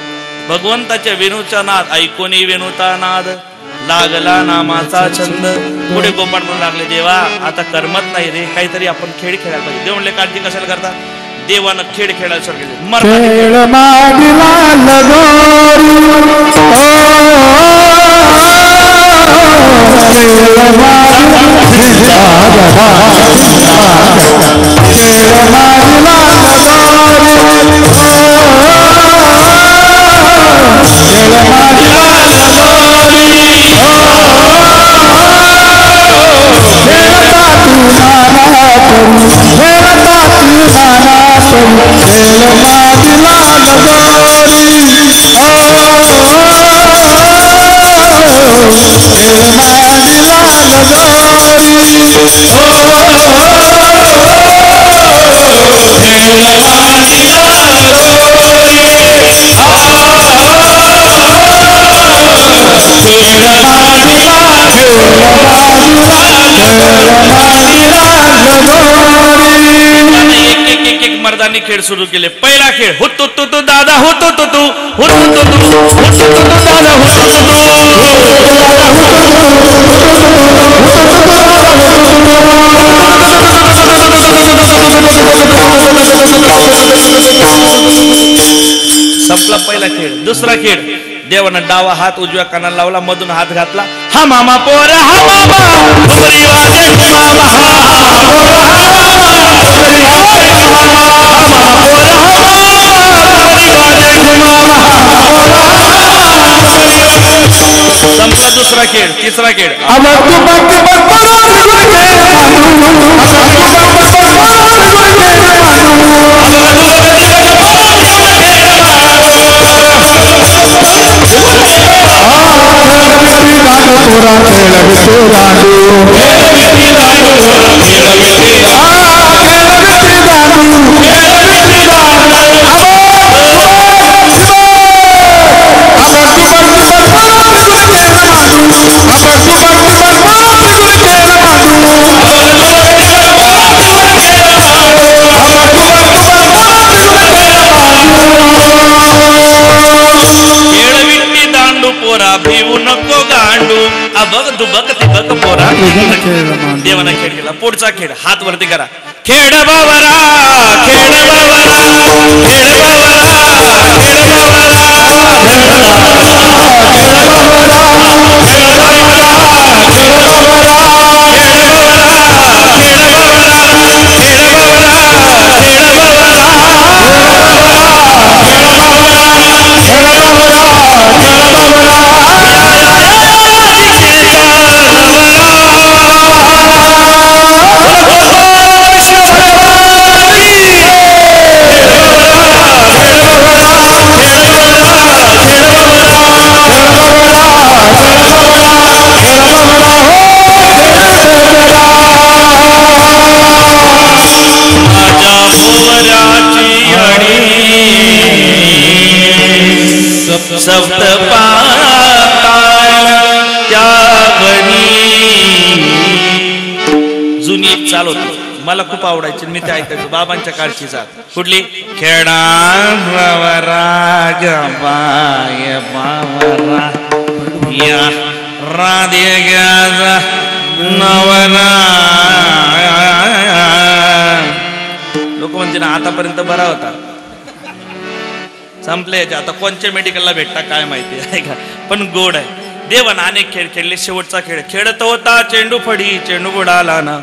भगवंताच्या वेणूचा नाद ऐकून वेणूचा नाद लागला नामाचा छंद. पुढे गोपाळ म्हणू लागले देवा आता करमत नाही रे, काहीतरी आपण खेळ खेळायला पाहिजे. देव म्हणले काळजी कशाला करता, देवानं खेळ खेळायसारखे खेळ मागिला लगोरी मर्दानी खेळ सुरू केले. पहिला खेळ हुतू तू तू दादा हुतू तू तू हुतू तू तू हुतू तू तू दादा हुतू तू संपला पहिला खेळ. दुसरा खेळ देवानं डावा हात उजव्या कानाला लावला, मधून हात घातला. हा मामा पोर हा मामा घुमरी वाजे मामा संपला दुसरा खेळ. तिसरा खेळ भिवू नको गांडू अबग दुबक तिबक पोरा. देवाना खेळ केला. पुढचा खेळ हात वरती करा. खेळ बावरा खेळ बावरा खेळ बावरा खेळ बावरा सप्त पाताळ त्यावनी. जुनी एक चाल होती, मला खूप आवडायची, मी ते ऐकायचो. बाबांच्या काळची चाल कुठली? खेळा राग बाय बावरा या राधे ग्याजा नवरा. लोक म्हणते ना आतापर्यंत बरा होता, संपले. आता कोणत्या मेडिकलला भेटता काय माहिती आहे का, पण गोड आहे. देवानं अनेक खेळ खेळले. शेवटचा खेळ खेळत होता चेंडू फडी चेंडू बुडाला ना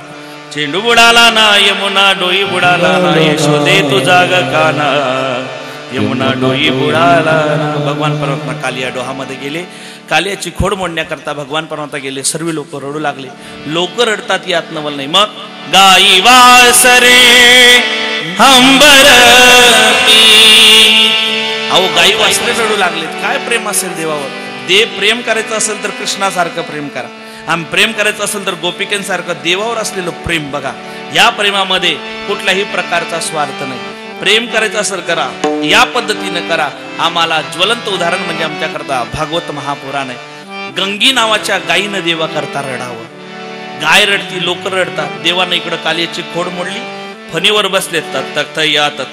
चेंडू बुडाला ना यमुना डोई बुडाला ना यशोदे तुझा ग काना यमुना डोई बुडाला ना. भगवान परमात्मा कालिया डोहामध्ये गेले. कालियाची खोड मोडण्याकरता भगवान परमात्मा गेले. सर्व लोक रडू लागले. लोक रडतात यात नवल नाही. मग गाई वासरे हंबर अहो गाई वासरे रडू लागलेत. काय प्रेम असेल देवावर. देव प्रेम करायचं असेल तर कृष्णासारखं प्रेम करा, आणि प्रेम करायचं असेल तर गोपिकांसारखं देवावर असलेलं प्रेम बघा. या प्रेमामध्ये कुठल्याही प्रकारचा स्वार्थ नाही. प्रेम करायचं असेल करा, या पद्धतीनं करा. आम्हाला ज्वलंत उदाहरण म्हणजे आमच्याकरता भागवत महापुराण आहे. गंगी नावाच्या गायीनं देवा करता रडावं. गाय रडती, लोक रडतात. देवानं इकडं कालियाची खोड मोडली, फणीवर बसले.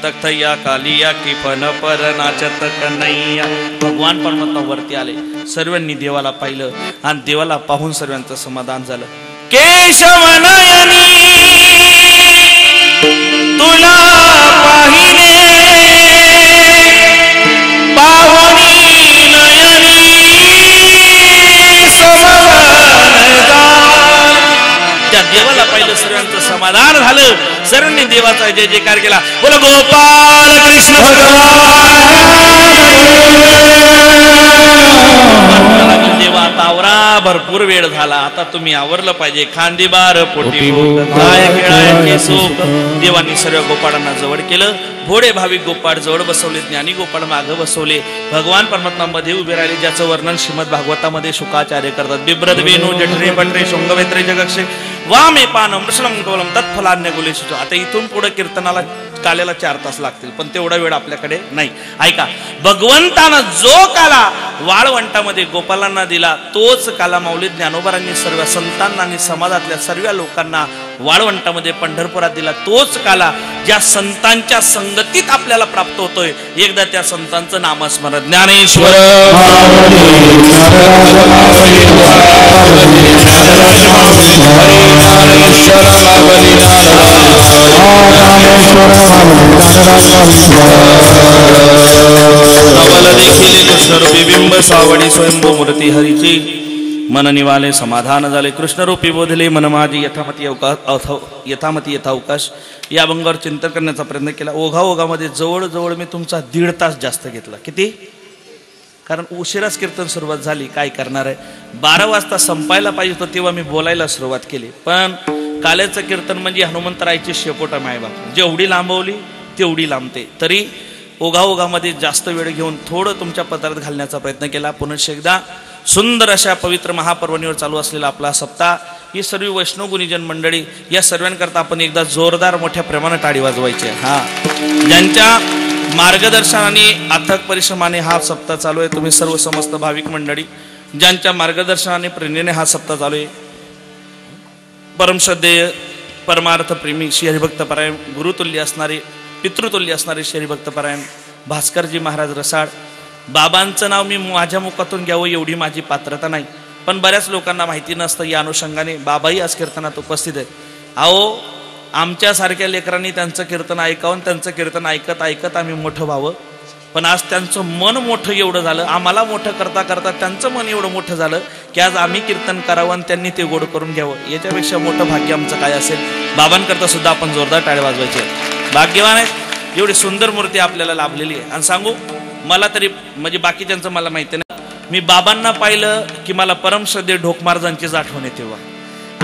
तख्तय्या कालिया की फन पर नाचत कन्हैया. भगवान परमात्मा वरती आले. सर्वांनी देवाला पाहिलं आणि देवाला पाहून सर्वांचं समाधान झालं. केशव नयनी तुला पाहि देवाचा जय जयकार केला. बोला गोपाल कृष्ण देवा आता आवरा, भरपूर वेळ झाला, आता तुम्ही आवरलं पाहिजे. खांदीबार पोटी काय खेळायचे सुख. देवांनी सर्व गोपाळांना जवळ केलं. भोडे भाविक गोपाळ जवळ बसवले, ज्ञानी गोपाळ मागं बसवले. भगवान परमात्मा मध्ये उभे राहिले, ज्याचं वर्णन श्रीमद भागवतामध्ये शुकाचार्य करतात. बिभ्रद वेणू जठरे पटरे शृंगवेत्रे जगक्षे वामे पानम वृषणम कवलम तत्फलान्य गुलेशु. आता इथून पुढे कीर्तनाला काल्याला 4 तास लागतील, पण तेवढा वेळ आपल्याकडे नाही. ऐका, भगवंतानं जो काला वाळवंटामध्ये गोपालांना दिला, तोच काला माऊली ज्ञानोबारांनी सर्व संतांना आणि समाजातल्या सर्व लोकांना वाळवंटामध्ये पंढरपुरात दिला. तोच काला ज्या संतांच्या संगतीत आपल्याला प्राप्त होतोय. एकदा त्या संतांचं नामस्मरण. ज्ञानेश्वर नवल देखील कृष्णरूपी बिंब सावडी स्वयंभू मूर्ती हरीची. मन निवाले समाधान झाले, कृष्णरूपी बोधले मन माझी यथामती यथावकाश. या अभंगावर चिंतन करण्याचा प्रयत्न केला. ओघामध्ये जवळजवळ मी तुमचा 1.5 तास जास्त घेतला. किती? कारण उशिराच कीर्तन सुरुवात झाली, काय करणार आहे. 12 वाजता संपायला पाहिजे होतं, तेव्हा मी बोलायला सुरुवात केली. पण काल्याचं कीर्तन म्हणजे हनुमंतरायची शेपोटा मायबाप, जेवढी लांबवली तेवढी लांबते. तरी ओघामध्ये जास्त वेळ घेऊन थोडं तुमच्या पत्रात घालण्याचा प्रयत्न केला. पुनश्च एकदा सुंदर अशा पवित्र महापर्वणीवर चालू असलेला आपला सप्ताह, ही सर्व वैष्णव गुणीजन मंडळी, या सर्वांकरता आपण एकदा जोरदार मोठ्या प्रेमाने टाळी वाजवायची. ज्यांच्या मार्गदर्शनाने अथक परिश्रमाने हा सप्ताह चालू आहे, तुम्ही सर्व समस्त भाविक मंडळी ज्यांच्या मार्गदर्शनाने प्रेरणेने हा सप्ताह चालू आहे. परमश्रद्धेय परमार्थ प्रेमी श्री हरिभक्त परायण, गुरुतुल्य असणारे, पितृतुल्य असणारे श्री हरिभक्त परायण भास्करजी महाराज रसाळ. बाबांचं नाव मी माझ्या मुखातून घ्यावं एवढी माझी पात्रता नाही, पण बऱ्याच लोकांना माहिती नसतं. या अनुषंगाने बाबाही आज कीर्तनात उपस्थित आहेत. अहो, आमच्यासारख्या लेकरांनी त्यांचं कीर्तन ऐकावं, त्यांचं कीर्तन ऐकत ऐकत आम्ही मोठं व्हावं. पण आज त्यांचं मन मोठं एवढं झालं, आम्हाला मोठं करता करता त्यांचं मन एवढं मोठं झालं की आज आम्ही कीर्तन करावं आणि त्यांनी ते गोड करून घ्यावं. याच्यापेक्षा मोठं भाग्य आमचं काय असेल. बाबांकरता सुद्धा आपण जोरदार टाळ्या वाजवायचे. भाग्यवान आहेत, एवढी सुंदर मूर्ती आपल्याला लाभलेली आहे. आणि सांगू, मला तरी म्हणजे बाकीच्यांचं मला माहिती नाही, मी बाबांना पाहिलं की मला परमश्रद्धेय ढोक महाराजांचीच आठवण येते. तेव्हा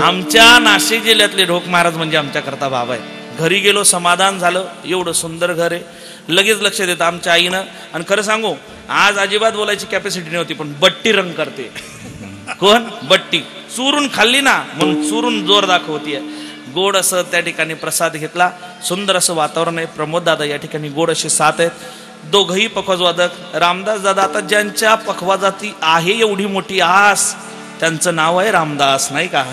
आमच्या नाशिक जिल्ह्यातले ढोक महाराज म्हणजे आमच्याकरता बाबा आहे. घरी गेलो, समाधान झालं. एवढं सुंदर घर आहे, लगेच लक्ष देतं आमच्या आईनं. आणि खरं सांगू, आज अजिबात बोलायची कॅपॅसिटी नव्हती, पण बट्टी रंग करते. कोण? बट्टी. चुरून खाल्ली ना म्हणून चुरून जोर दाखवतीये. गोड असं त्या ठिकाणी प्रसाद घेतला. सुंदर असं वातावरण आहे. प्रमोद दादा या ठिकाणी गोड असे 7 आहेत, दोघंही पखवाजवादक. रामदास दादा, आता ज्यांच्या पखवाजाती आहे एवढी मोठी आस, त्यांचं नाव आहे रामदास, नाही का,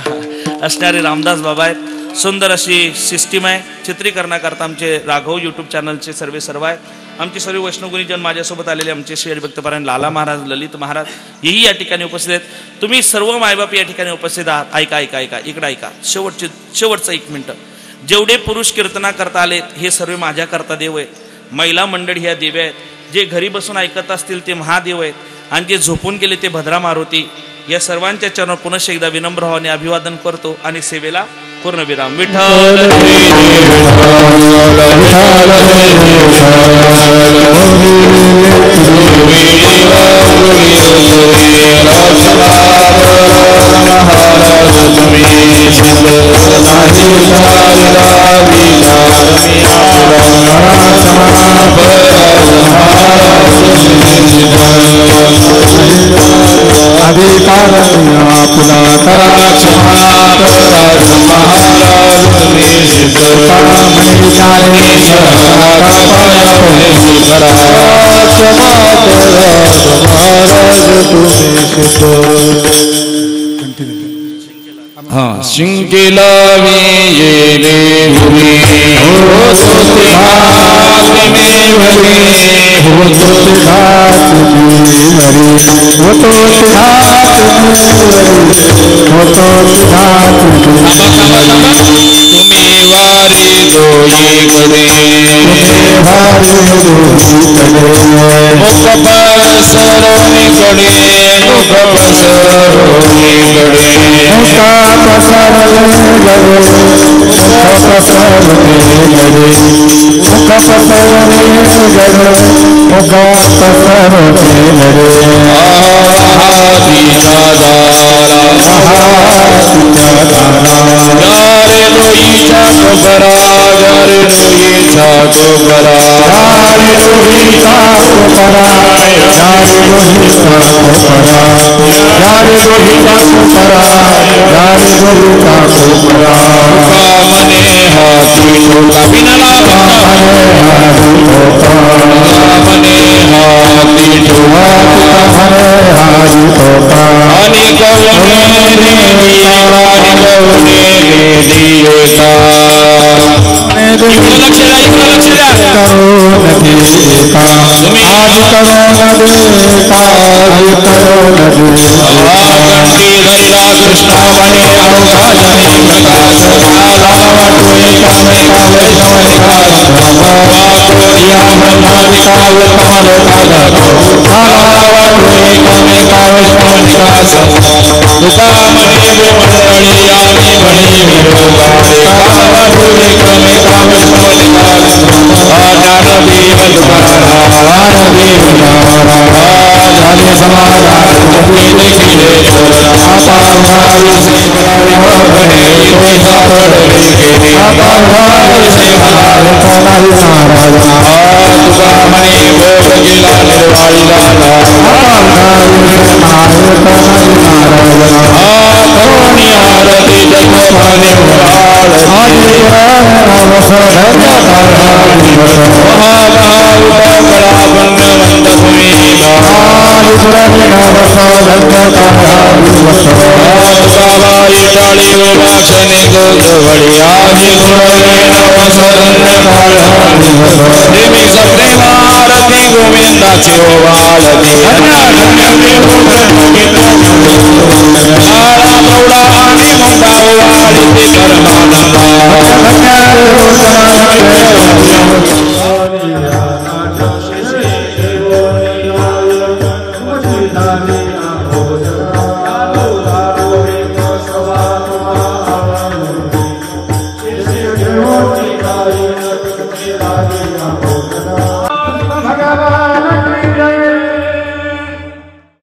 असणारे रामदास बाबा आहेत. सुंदर अशी सिस्टीम आहे. चित्रीकरणाकरता आमचे राघव यूट्यूब चॅनलचे सर्व आहेत. आमचे सर्व वैष्णवगुणीजन माझ्यासोबत आलेले आमचे श्री हरिभक्तपरायण लाला महाराज, ललित महाराज हेही या ठिकाणी उपस्थित आहेत. तुम्ही सर्व मायबाप या ठिकाणी उपस्थित आहात. ऐका इकडं ऐका. शेवटचं 1 मिनिट. जेवढे पुरुष कीर्तना करता आलेत हे सर्व माझ्याकरता देव आहेत. महिला मंडळी ह्या देव्या आहेत. जे घरी बसून ऐकत असतील ते महादेव आहेत, आणि जे झोपून गेले ते भद्रा मारुती. या सर्वांच्या चरणावर पुनश्च एकदा विनम्र भावाने अभिवादन करतो आणि सेवेला पूर्णविराम. विठ्ठल शिंकेला येले हुरी होतो हात में भरी होतो हात में भरी होतो हात में भरी होतो हात तुम्ही वारी दोई कडे तुम्ही वारी दोई कडे मुख पर सरोनी Govinda